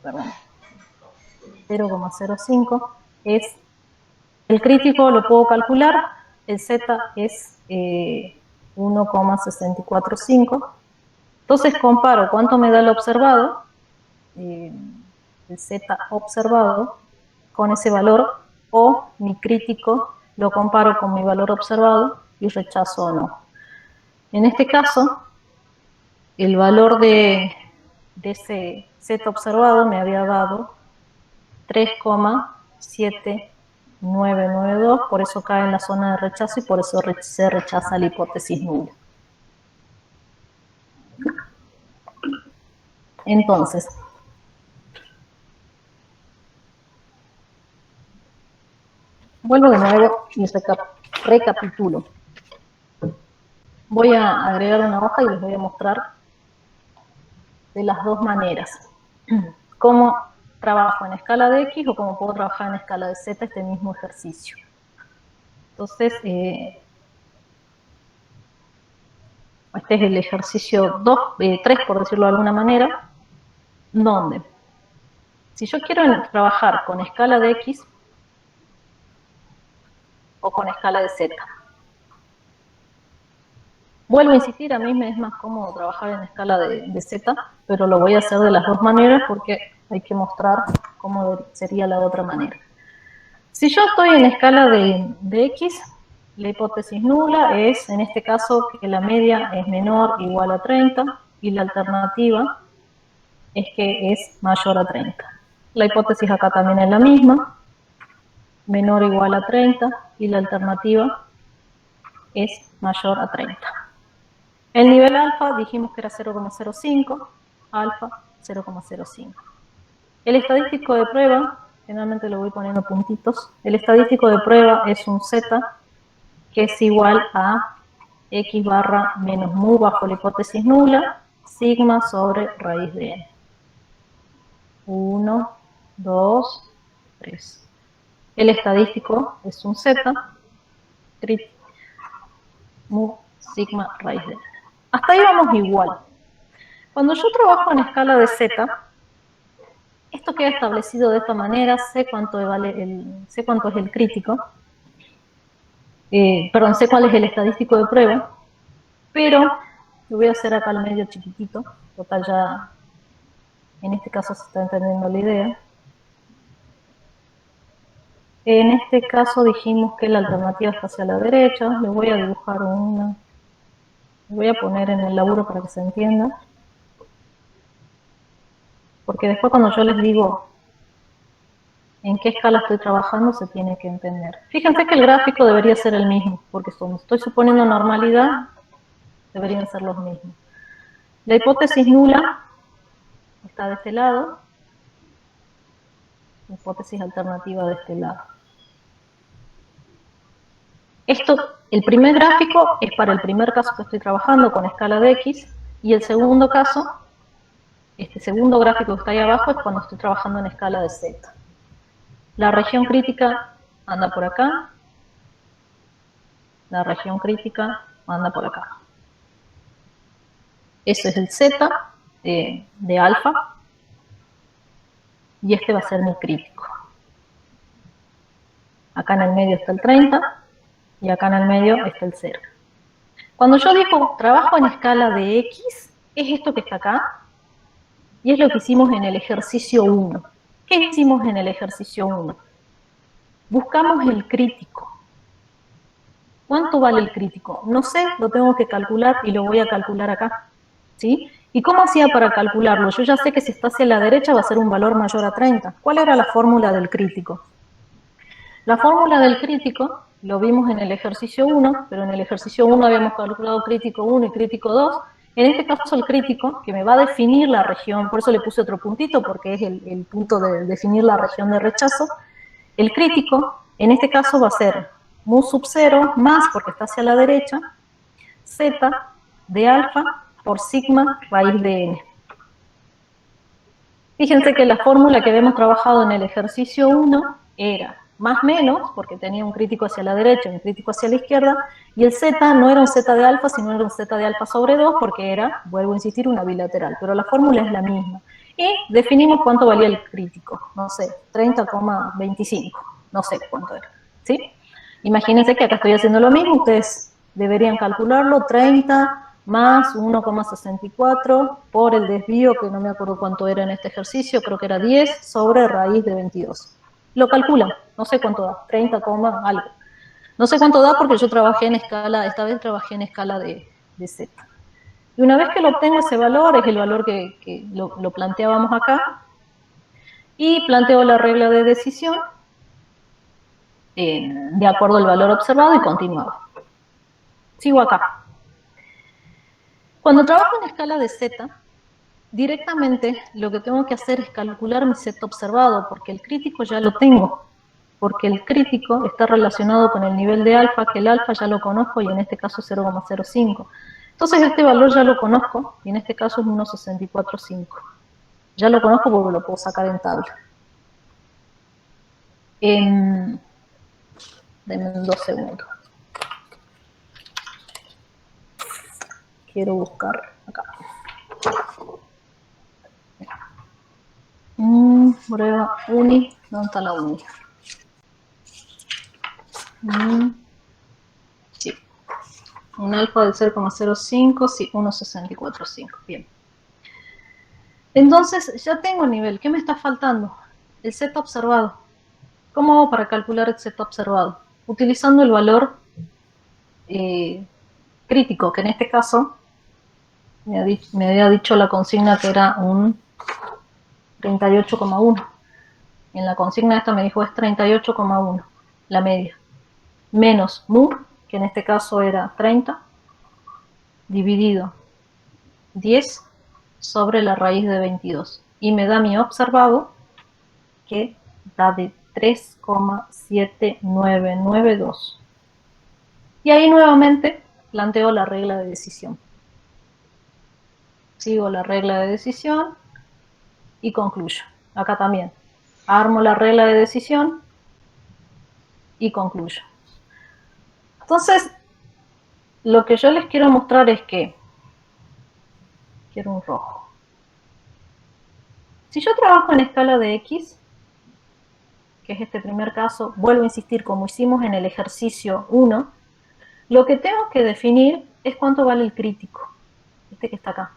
perdón, 0,05 es el crítico, lo puedo calcular, el Z es 1,645. Entonces comparo cuánto me da el observado, el Z observado, con ese valor, o mi crítico lo comparo con mi valor observado y rechazo o no. En este caso, el valor de ese Z observado me había dado 3,7992, por eso cae en la zona de rechazo y por eso se rechaza la hipótesis nula. Entonces, vuelvo de nuevo y recapitulo. Voy a agregar una hoja y les voy a mostrar de las dos maneras. Cómo trabajo en escala de X o cómo puedo trabajar en escala de Z este mismo ejercicio. Entonces, este es el ejercicio 3, por decirlo de alguna manera, donde si yo quiero trabajar con escala de X o con escala de Z, vuelvo a insistir, a mí me es más cómodo trabajar en escala de Z, pero lo voy a hacer de las dos maneras porque hay que mostrar cómo sería la otra manera. Si yo estoy en escala de X, la hipótesis nula es, en este caso, que la media es menor o igual a 30 y la alternativa es que es mayor a 30. La hipótesis acá también es la misma, menor o igual a 30 y la alternativa es mayor a 30. El nivel alfa dijimos que era 0,05, alfa 0,05. El estadístico de prueba, generalmente lo voy poniendo puntitos, el estadístico de prueba es un Z que es igual a X barra menos mu bajo la hipótesis nula, sigma sobre raíz de n. 1, 2, 3. El estadístico es un Z, mu sigma raíz de n. Hasta ahí vamos igual. Cuando yo trabajo en escala de Z, esto queda establecido de esta manera, sé cuánto es el crítico, sé cuál es el estadístico de prueba, pero lo voy a hacer acá al medio chiquitito, total ya en este caso se está entendiendo la idea. En este caso dijimos que la alternativa está hacia la derecha, le voy a dibujar una, le voy a poner en el laburo para que se entienda, porque después cuando yo les digo en qué escala estoy trabajando se tiene que entender. Fíjense que el gráfico debería ser el mismo, porque como estoy suponiendo normalidad, deberían ser los mismos. La hipótesis nula está de este lado, la hipótesis alternativa de este lado. El primer gráfico es para el primer caso que estoy trabajando con escala de X, y el segundo caso, este segundo gráfico que está ahí abajo, es cuando estoy trabajando en escala de Z. La región crítica anda por acá, la región crítica anda por acá. Ese es el Z de alfa, y este va a ser mi crítico. Acá en el medio está el 30, y acá en el medio está el 0. Cuando yo digo trabajo en escala de X, es esto que está acá, y es lo que hicimos en el ejercicio 1. ¿Qué hicimos en el ejercicio 1? Buscamos el crítico. ¿Cuánto vale el crítico? No sé, lo tengo que calcular y lo voy a calcular acá. ¿Sí? ¿Y cómo hacía para calcularlo? Yo ya sé que si está hacia la derecha va a ser un valor mayor a 30. ¿Cuál era la fórmula del crítico? La fórmula del crítico lo vimos en el ejercicio 1, pero en el ejercicio 1 habíamos calculado crítico 1 y crítico 2. En este caso el crítico, que me va a definir la región, por eso le puse otro puntito, porque es el punto de definir la región de rechazo. El crítico, en este caso, va a ser mu sub 0 más, porque está hacia la derecha, Z de alfa por sigma raíz de n. Fíjense que la fórmula que habíamos trabajado en el ejercicio 1 era más menos, porque tenía un crítico hacia la derecha y un crítico hacia la izquierda, y el Z no era un Z de alfa, sino era un Z de alfa sobre 2, porque era, vuelvo a insistir, una bilateral, pero la fórmula es la misma. y definimos cuánto valía el crítico, no sé, 30,25, no sé cuánto era, ¿sí? Imagínense que acá estoy haciendo lo mismo, ustedes deberían calcularlo, 30 más 1,64 por el desvío, que no me acuerdo cuánto era en este ejercicio, creo que era 10 sobre raíz de 22. Lo calculan, no sé cuánto da, 30, algo. No sé cuánto da porque yo trabajé en escala, esta vez trabajé en escala de Z. Y una vez que lo obtengo ese valor, es el valor que lo planteábamos acá, y planteo la regla de decisión de acuerdo al valor observado y continuaba. Sigo acá. Cuando trabajo en escala de Z, directamente lo que tengo que hacer es calcular mi Z observado, porque el crítico ya lo tengo, porque el crítico está relacionado con el nivel de alfa, que el alfa ya lo conozco y en este caso es 0,05. Entonces este valor ya lo conozco y en este caso es 1,645. Ya lo conozco porque lo puedo sacar en tabla. Denme 2 segundos. Quiero buscar acá. Prueba uni. ¿Dónde está la uni? Sí. Un alfa de 0,05, sí, 1,645. Bien. Entonces, ya tengo el nivel. ¿Qué me está faltando? El Z observado. ¿Cómo hago para calcular el Z observado? Utilizando el valor crítico, que en este caso me había dicho la consigna que era un 38,1. En la consigna esta me dijo es 38,1, la media. Menos mu, que en este caso era 30, dividido 10 sobre la raíz de 22. Y me da mi observado, que da de 3,7992. Y ahí nuevamente planteo la regla de decisión. Sigo la regla de decisión y concluyo. Acá también. Armo la regla de decisión y concluyo. Entonces, lo que yo les quiero mostrar es que quiero un rojo. Si yo trabajo en escala de X, que es este primer caso, vuelvo a insistir, como hicimos en el ejercicio 1, lo que tengo que definir es cuánto vale el crítico, este que está acá.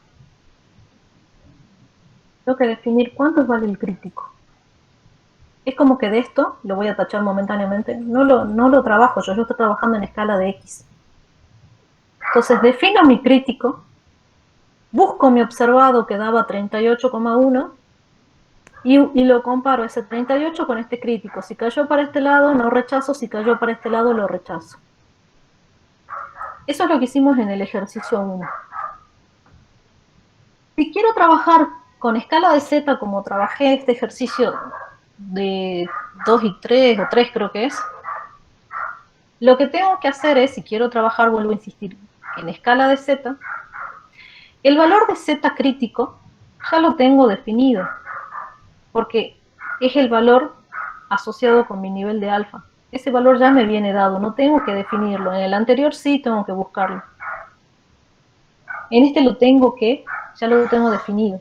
Tengo que definir cuánto vale el crítico. Es como que de esto, lo voy a tachar momentáneamente, no lo trabajo yo estoy trabajando en escala de X. Entonces defino mi crítico, busco mi observado que daba 38,1 y lo comparo ese 38 con este crítico. Si cayó para este lado, no rechazo, si cayó para este lado, lo rechazo. Eso es lo que hicimos en el ejercicio 1. Si quiero trabajar con escala de Z, como trabajé este ejercicio de 2 y 3, o 3 creo que es, lo que tengo que hacer es, si quiero trabajar, vuelvo a insistir, en escala de Z, el valor de Z crítico ya lo tengo definido, porque es el valor asociado con mi nivel de alfa. Ese valor ya me viene dado, no tengo que definirlo. En el anterior sí tengo que buscarlo. En este ya lo tengo definido.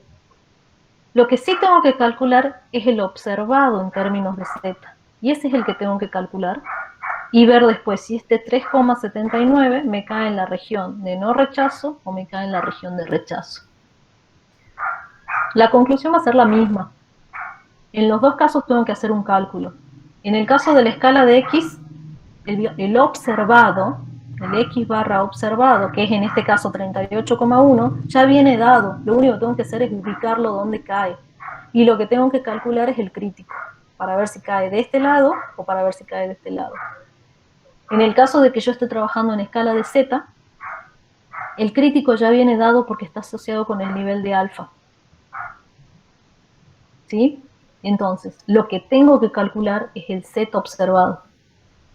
Lo que sí tengo que calcular es el observado en términos de Z. Y ese es el que tengo que calcular y ver después si este 3,79 me cae en la región de no rechazo o me cae en la región de rechazo. La conclusión va a ser la misma. En los dos casos tengo que hacer un cálculo. En el caso de la escala de X, el observado, el X barra observado, que es en este caso 38,1, ya viene dado. Lo único que tengo que hacer es ubicarlo donde cae. Y lo que tengo que calcular es el crítico, para ver si cae de este lado o para ver si cae de este lado. En el caso de que yo esté trabajando en escala de Z, el crítico ya viene dado porque está asociado con el nivel de alfa. ¿Sí? Entonces, lo que tengo que calcular es el Z observado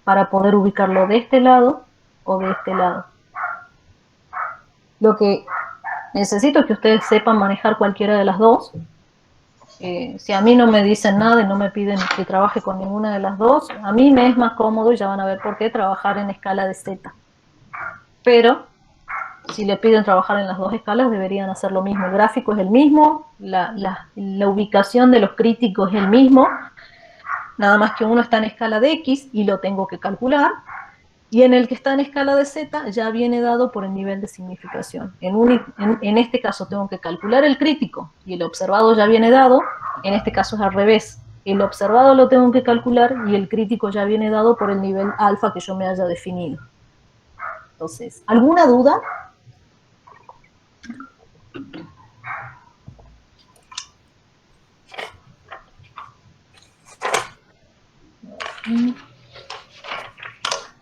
para poder ubicarlo de este lado o de este lado. Lo que necesito es que ustedes sepan manejar cualquiera de las dos. Si a mí no me dicen nada y no me piden que trabaje con ninguna de las dos, a mí me es más cómodo, y ya van a ver por qué, trabajar en escala de Z. Pero si le piden trabajar en las dos escalas, deberían hacer lo mismo. El gráfico es el mismo, la ubicación de los críticos es el mismo, nada más que uno está en escala de X y lo tengo que calcular, y en el que está en escala de Z ya viene dado por el nivel de significación. En este caso tengo que calcular el crítico y el observado ya viene dado, en este caso es al revés. El observado lo tengo que calcular y el crítico ya viene dado por el nivel alfa que yo me haya definido. Entonces, ¿alguna duda?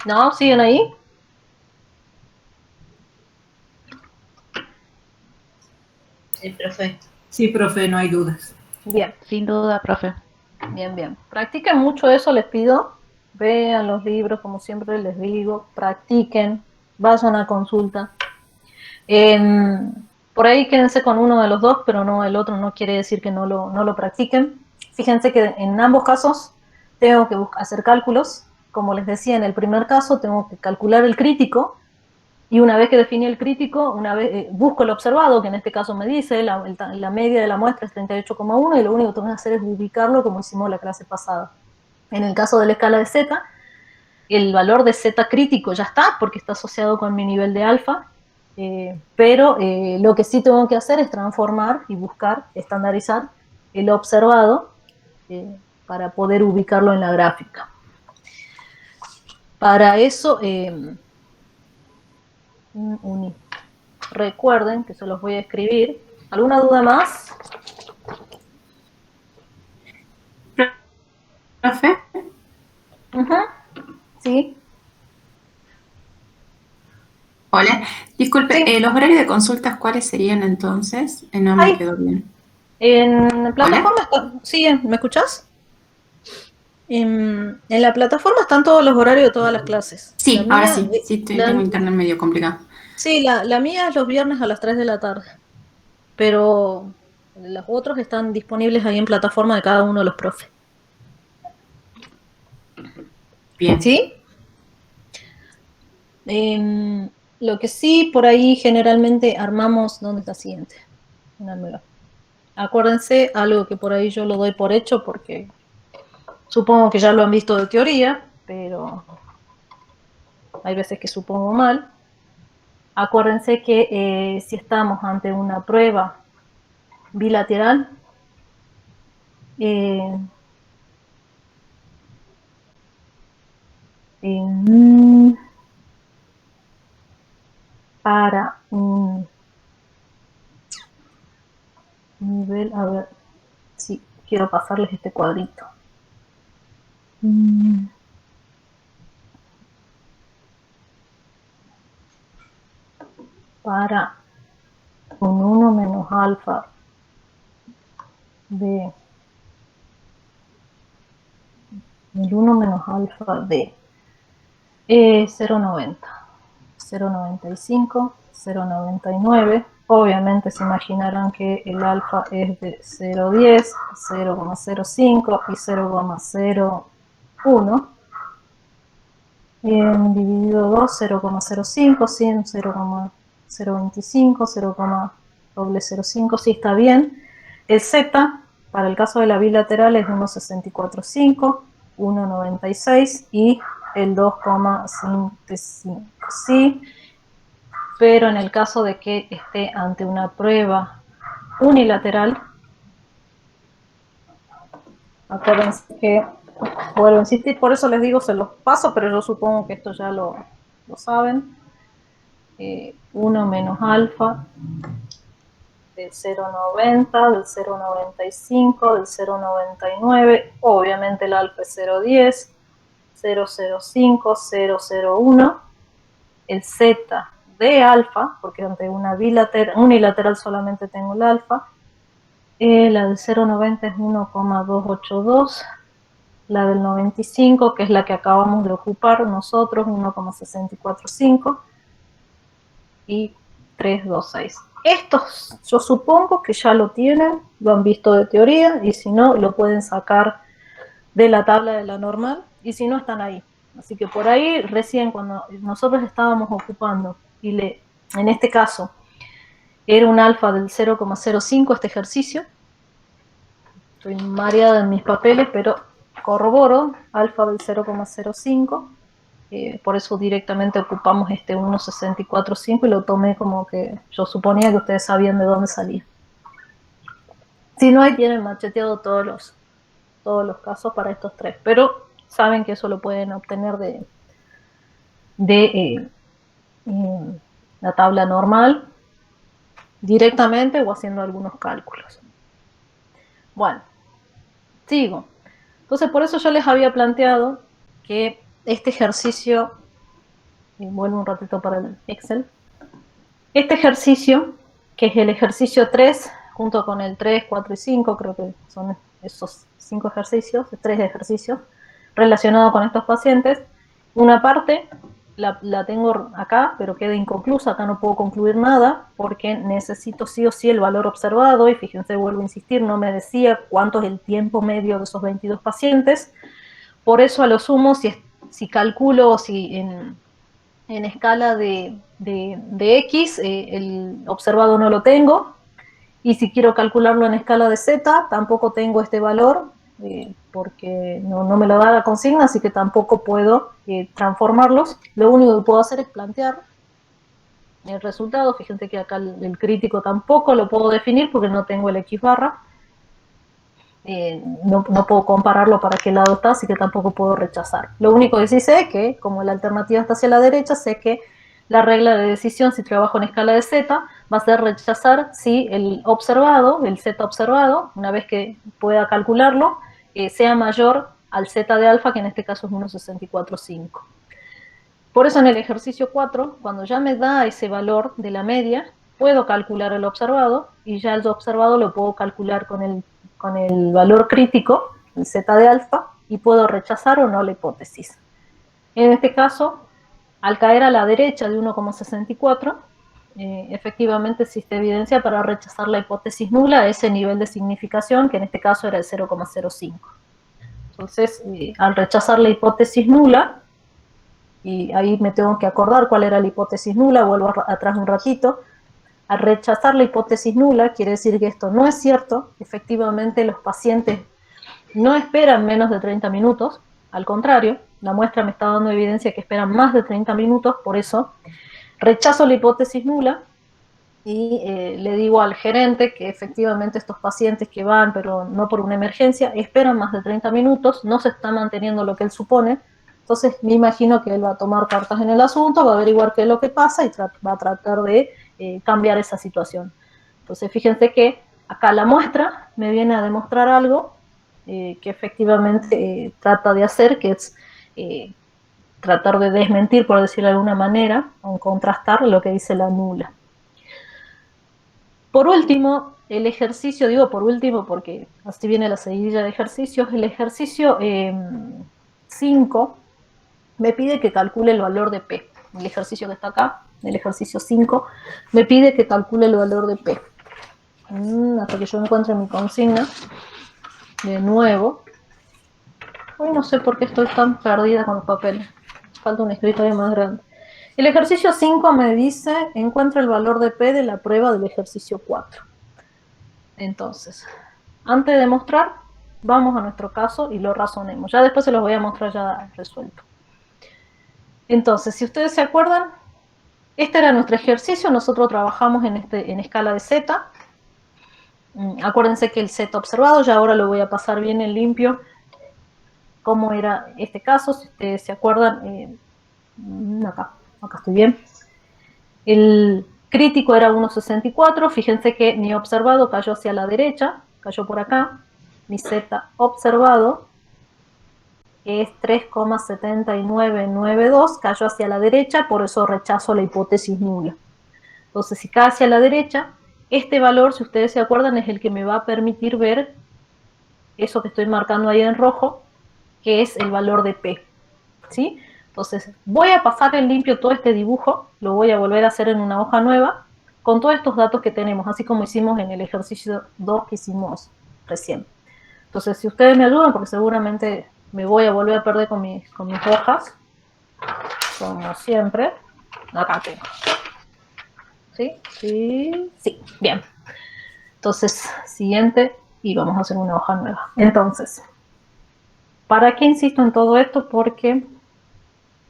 ¿No? ¿Siguen ahí? Sí, profe. Sí, profe, no hay dudas. Bien, Sin duda, profe. bien, bien. Practiquen mucho eso, les pido. Vean los libros, como siempre les digo. Practiquen, vayan a consulta. Por ahí quédense con uno de los dos, pero no el otro, no quiere decir que no lo practiquen. Fíjense que en ambos casos tengo que hacer cálculos. Como les decía, en el primer caso tengo que calcular el crítico, y una vez que definí el crítico, una vez busco el observado, que en este caso me dice la media de la muestra es 38,1, y lo único que tengo que hacer es ubicarlo como hicimos la clase pasada. En el caso de la escala de Z, el valor de Z crítico ya está, porque está asociado con mi nivel de alfa, pero lo que sí tengo que hacer es transformar y buscar, estandarizar el observado para poder ubicarlo en la gráfica. Para eso, recuerden que se los voy a escribir. ¿Alguna duda más? Profe, Sí. hola. Disculpe, Sí. los horarios de consultas, ¿cuáles serían entonces? No me Ay. quedó bien. En plataforma está, sí, ¿me escuchás? En la plataforma están todos los horarios de todas las clases. Sí, ahora sí. Sí, tengo internet medio complicado. Sí, la mía es los viernes a las 3 de la tarde. Pero los otros están disponibles ahí en plataforma de cada uno de los profes. Bien. ¿Sí? Lo que sí, por ahí generalmente armamos, ¿dónde está siguiente? Acuérdense, algo que por ahí yo lo doy por hecho porque supongo que ya lo han visto de teoría, pero hay veces que supongo mal. Acuérdense que si estamos ante una prueba bilateral, para un nivel, a ver si quiero pasarles este cuadrito. Para un 1 menos alfa de el 1 menos alfa de 0,90, 0,95, 0,99. Obviamente se imaginarán que el alfa es de 0,10, 0,05 y 0,01. Dividido 2, 0,05, 100, 0,025, 0,005, sí está bien. El Z, para el caso de la bilateral, es 1,645, 1,96 y el 2,55, sí. Pero en el caso de que esté ante una prueba unilateral, acuérdense que vuelvo a insistir, por eso les digo, se los paso, pero yo supongo que esto ya lo saben. 1 menos alfa del 0,90, del 0,95, del 0,99, obviamente el alfa es 0,10, 0,05, 0,01, el Z de alfa, porque ante una unilateral solamente tengo el alfa, la del 0,90 es 1,282, la del 95, que es la que acabamos de ocupar nosotros, 1,645 y 326. Estos yo supongo que ya lo tienen, lo han visto de teoría, y si no, lo pueden sacar de la tabla de la normal, y si no, están ahí. Así que por ahí, recién cuando nosotros estábamos ocupando y le En este caso, era un alfa del 0,05 este ejercicio. Estoy mareada en mis papeles, pero corroboro, alfa del 0,05. Por eso directamente ocupamos este 1,645 y lo tomé como que yo suponía que ustedes sabían de dónde salía. Si no, ahí tienen macheteado todos los casos para estos tres, pero saben que eso lo pueden obtener de la tabla normal directamente o haciendo algunos cálculos. Bueno, sigo. Entonces, por eso yo les había planteado que este ejercicio, vuelvo un ratito para el Excel, este ejercicio, que es el ejercicio 3, junto con el 3, 4 y 5, creo que son esos 5 ejercicios, 3 ejercicios relacionados con estos pacientes. Una parte la tengo acá, pero queda inconclusa, acá no puedo concluir nada, porque necesito sí o sí el valor observado, y fíjense, vuelvo a insistir, no me decía cuánto es el tiempo medio de esos 22 pacientes, por eso a lo sumo, si calculo o si en escala de X, el observado no lo tengo, y si quiero calcularlo en escala de Z, tampoco tengo este valor, porque no me lo da la consigna, así que tampoco puedo transformarlos. Lo único que puedo hacer es plantear el resultado. Fíjense que acá el crítico tampoco lo puedo definir porque no tengo el X barra. No puedo compararlo para qué lado está, así que tampoco puedo rechazar. Lo único que sí sé es que, como la alternativa está hacia la derecha, sé que la regla de decisión, si trabajo en escala de Z, va a ser rechazar si el observado, el Z observado, una vez que pueda calcularlo, sea mayor al Z de alfa, que en este caso es 1,645. Por eso en el ejercicio 4, cuando ya me da ese valor de la media, puedo calcular el observado, y ya el observado lo puedo calcular con el valor crítico, el Z de alfa, y puedo rechazar o no la hipótesis. En este caso, al caer a la derecha de 1,64, efectivamente existe evidencia para rechazar la hipótesis nula a ese nivel de significación, que en este caso era el 0,05. Entonces, al rechazar la hipótesis nula, y ahí me tengo que acordar cuál era la hipótesis nula, vuelvo atrás un ratito. Al rechazar la hipótesis nula, quiere decir que esto no es cierto. Efectivamente, los pacientes no esperan menos de 30 minutos, al contrario, la muestra me está dando evidencia que esperan más de 30 minutos, por eso rechazo la hipótesis nula y le digo al gerente que efectivamente estos pacientes que van, pero no por una emergencia, esperan más de 30 minutos, no se está manteniendo lo que él supone. Entonces me imagino que él va a tomar cartas en el asunto, va a averiguar qué es lo que pasa y va a tratar de cambiar esa situación. Entonces fíjense que acá la muestra me viene a demostrar algo que efectivamente trata de hacer, que es tratar de desmentir, por decirlo de alguna manera, o contrastar lo que dice la nula. Por último, el ejercicio, digo por último porque así viene la seguidilla de ejercicios, el ejercicio 5 me pide que calcule el valor de P. El ejercicio que está acá, el ejercicio 5, me pide que calcule el valor de P. Hasta que yo encuentre mi consigna. De nuevo. Hoy no sé por qué estoy tan perdida con los papeles. Falta un escritorio más grande. El ejercicio 5 me dice, encuentra el valor de P de la prueba del ejercicio 4. Entonces, antes de mostrar, vamos a nuestro caso y lo razonemos. Ya después se los voy a mostrar ya resuelto. Entonces, si ustedes se acuerdan, este era nuestro ejercicio. Nosotros trabajamos en escala de Z. Acuérdense que el Z observado, ya ahora lo voy a pasar bien en limpio, cómo era este caso. Si ustedes se acuerdan, acá estoy bien. El crítico era 1,64. Fíjense que mi observado cayó hacia la derecha, cayó por acá. Mi Z observado es 3,7992, cayó hacia la derecha, por eso rechazo la hipótesis nula. Entonces, si cae hacia la derecha, este valor, si ustedes se acuerdan, es el que me va a permitir ver eso que estoy marcando ahí en rojo, que es el valor de P. ¿Sí? Entonces, voy a pasar en limpio todo este dibujo, lo voy a volver a hacer en una hoja nueva, con todos estos datos que tenemos, así como hicimos en el ejercicio 2 que hicimos recién. Entonces, si ustedes me ayudan, porque seguramente me voy a volver a perder con mis hojas, como siempre. Acá tengo. ¿Sí? Sí, sí. Bien. Entonces, siguiente, y vamos a hacer una hoja nueva. Entonces, ¿para qué insisto en todo esto? Porque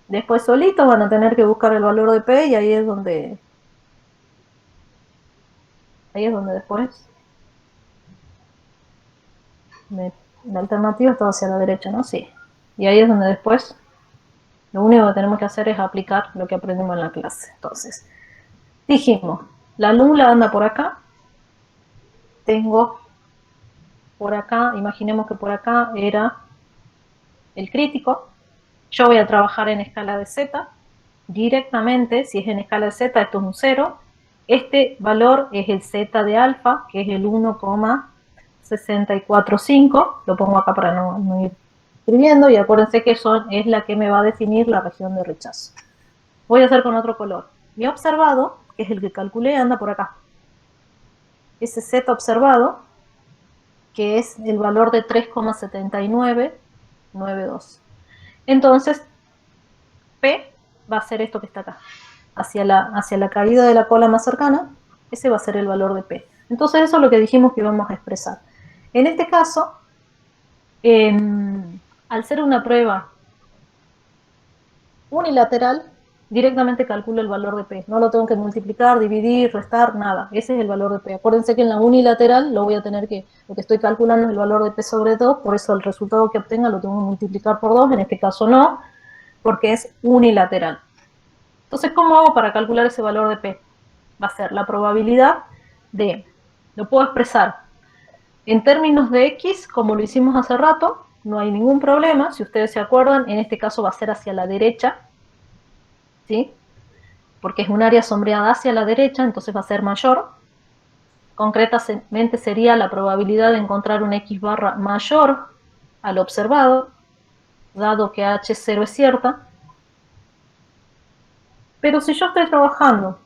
después solitos van a tener que buscar el valor de P y ahí es donde después la alternativa está hacia la derecha, ¿no? Sí. Y ahí es donde después lo único que tenemos que hacer es aplicar lo que aprendimos en la clase. Entonces, dijimos, la nula anda por acá. Tengo por acá, imaginemos que por acá era el crítico. Yo voy a trabajar en escala de z. Directamente, si es en escala de z, esto es un 0. Este valor es el z de alfa, que es el 1,645. Lo pongo acá para no ir escribiendo. Y acuérdense que eso es la que me va a definir la región de rechazo. Voy a hacer con otro color. Mi observado, que es el que calculé, anda por acá. Ese z observado, que es el valor de 3,7992. Entonces, P va a ser esto que está acá. Hacia la caída de la cola más cercana, ese va a ser el valor de P. Entonces eso es lo que dijimos que íbamos a expresar. En este caso, al ser una prueba unilateral, directamente calculo el valor de P. No lo tengo que multiplicar, dividir, restar, nada. Ese es el valor de P. Acuérdense que en la unilateral lo que estoy calculando es el valor de P sobre 2, por eso el resultado que obtenga lo tengo que multiplicar por 2, en este caso no, porque es unilateral. Entonces, ¿cómo hago para calcular ese valor de P? Va a ser la probabilidad de, lo puedo expresar en términos de X, como lo hicimos hace rato, no hay ningún problema, si ustedes se acuerdan, en este caso va a ser hacia la derecha, ¿sí? Porque es un área sombreada hacia la derecha, entonces va a ser mayor. Concretamente sería la probabilidad de encontrar un X barra mayor al observado, dado que H0 es cierta. Pero si yo estoy trabajando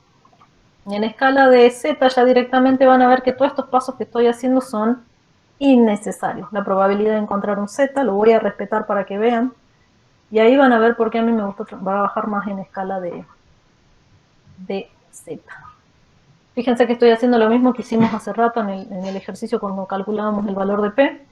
en escala de Z, ya directamente van a ver que todos estos pasos que estoy haciendo son innecesarios. La probabilidad de encontrar un Z, lo voy a respetar para que vean. Y ahí van a ver por qué a mí me gusta trabajar más en escala de Z. Fíjense que estoy haciendo lo mismo que hicimos hace rato en el ejercicio cuando calculábamos el valor de P.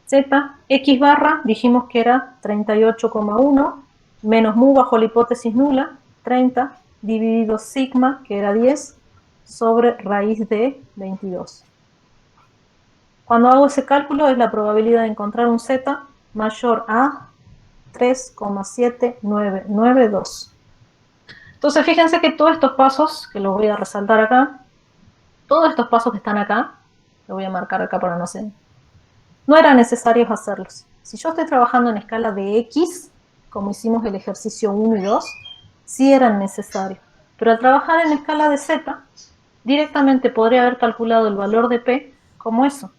Z, X barra, dijimos que era 38,1, menos mu bajo la hipótesis nula, 30, dividido sigma, que era 10, sobre raíz de 22. Cuando hago ese cálculo es la probabilidad de encontrar un Z mayor a 3,7992. Entonces fíjense que todos estos pasos, que los voy a resaltar acá, todos estos pasos que están acá, lo voy a marcar acá para no ser, no era necesario hacerlos. Si yo estoy trabajando en escala de X, como hicimos el ejercicio 1 y 2, sí eran necesarios. Pero al trabajar en escala de Z, directamente podría haber calculado el valor de P como eso,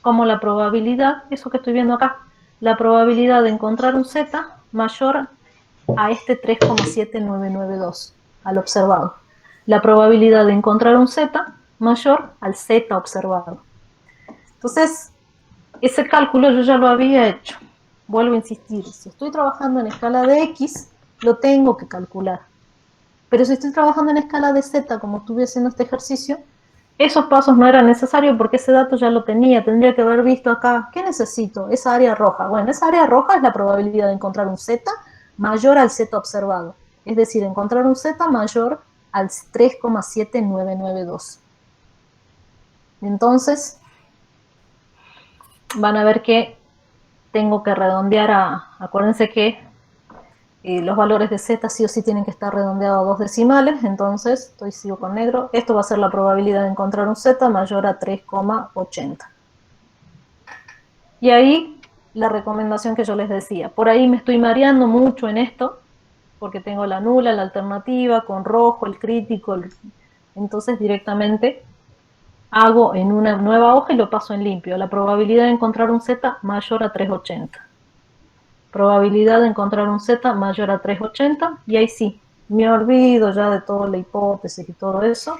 como la probabilidad, eso que estoy viendo acá, la probabilidad de encontrar un Z mayor a este 3,7992, al observado. La probabilidad de encontrar un Z mayor al Z observado. Entonces, ese cálculo yo ya lo había hecho. Vuelvo a insistir, si estoy trabajando en escala de X, lo tengo que calcular. Pero si estoy trabajando en escala de Z, como estuve haciendo este ejercicio, esos pasos no eran necesarios porque ese dato ya lo tenía. Tendría que haber visto acá, ¿qué necesito? Esa área roja. Bueno, esa área roja es la probabilidad de encontrar un Z mayor al Z observado. Es decir, encontrar un Z mayor al 3,7992. Entonces, van a ver que tengo que redondear acuérdense que los valores de Z sí o sí tienen que estar redondeados a 2 decimales, entonces sigo con negro. Esto va a ser la probabilidad de encontrar un Z mayor a 3,80. Y ahí la recomendación que yo les decía, por ahí me estoy mareando mucho en esto, porque tengo la nula, la alternativa, con rojo, el crítico, entonces directamente hago en una nueva hoja y lo paso en limpio. La probabilidad de encontrar un Z mayor a 3,80. Probabilidad de encontrar un Z mayor a 3,80. Y ahí sí, me olvido ya de toda la hipótesis y todo eso.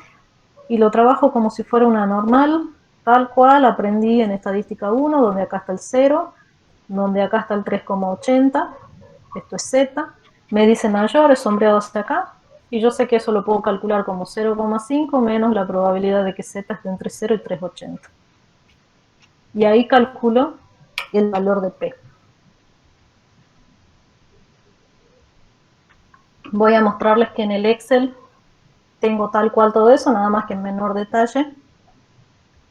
Y lo trabajo como si fuera una normal, tal cual aprendí en estadística 1, donde acá está el 0, donde acá está el 3,80. Esto es Z. Me dice mayor, es sombreado hasta acá. y yo sé que eso lo puedo calcular como 0,5 menos la probabilidad de que z esté entre 0 y 380. Y ahí calculo el valor de P. Voy a mostrarles que en el Excel tengo tal cual todo eso, nada más que en menor detalle,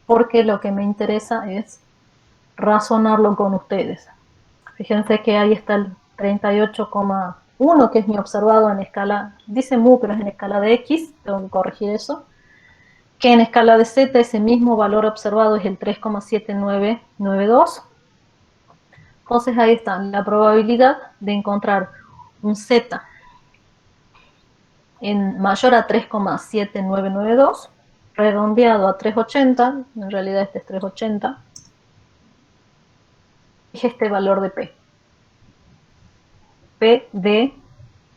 porque lo que me interesa es razonarlo con ustedes. Fíjense que ahí está el 38,1, que es mi observado en escala, dice mu, pero es en escala de X, tengo que corregir eso, que en escala de Z ese mismo valor observado es el 3,7992. Entonces ahí está la probabilidad de encontrar un Z en mayor a 3,7992, redondeado a 380, en realidad este es 380, es este valor de P. P de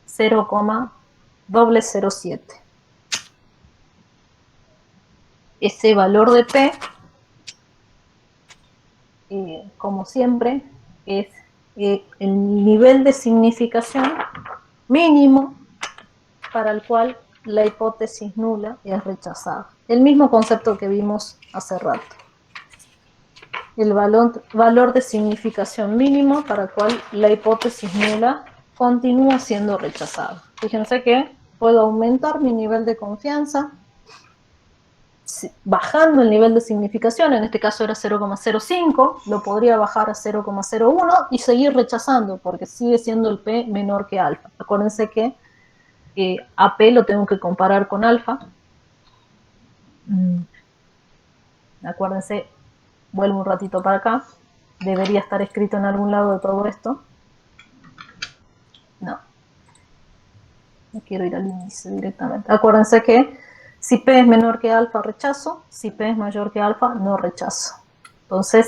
0,007. Ese valor de P, como siempre, es el nivel de significación mínimo para el cual la hipótesis nula es rechazada. El mismo concepto que vimos hace rato. El valor de significación mínimo para el cual la hipótesis nula continúa siendo rechazada. Fíjense que puedo aumentar mi nivel de confianza bajando el nivel de significación, en este caso era 0,05, lo podría bajar a 0,01 y seguir rechazando, porque sigue siendo el P menor que alfa. Acuérdense que a P lo tengo que comparar con alfa. Acuérdense, vuelvo un ratito para acá, debería estar escrito en algún lado de todo esto. No quiero ir al índice directamente. Acuérdense que si P es menor que alfa, rechazo. Si P es mayor que alfa, no rechazo. Entonces,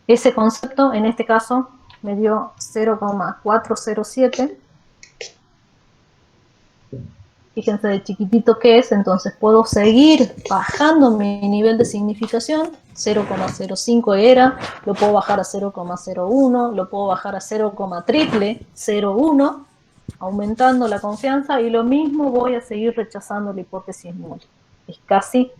ese concepto, en este caso, me dio 0,407. Fíjense de chiquitito que es, entonces puedo seguir bajando mi nivel de significación. 0,05 era, lo puedo bajar a 0,01, lo puedo bajar a 0,001, aumentando la confianza, y lo mismo voy a seguir rechazando la hipótesis nula. Es casi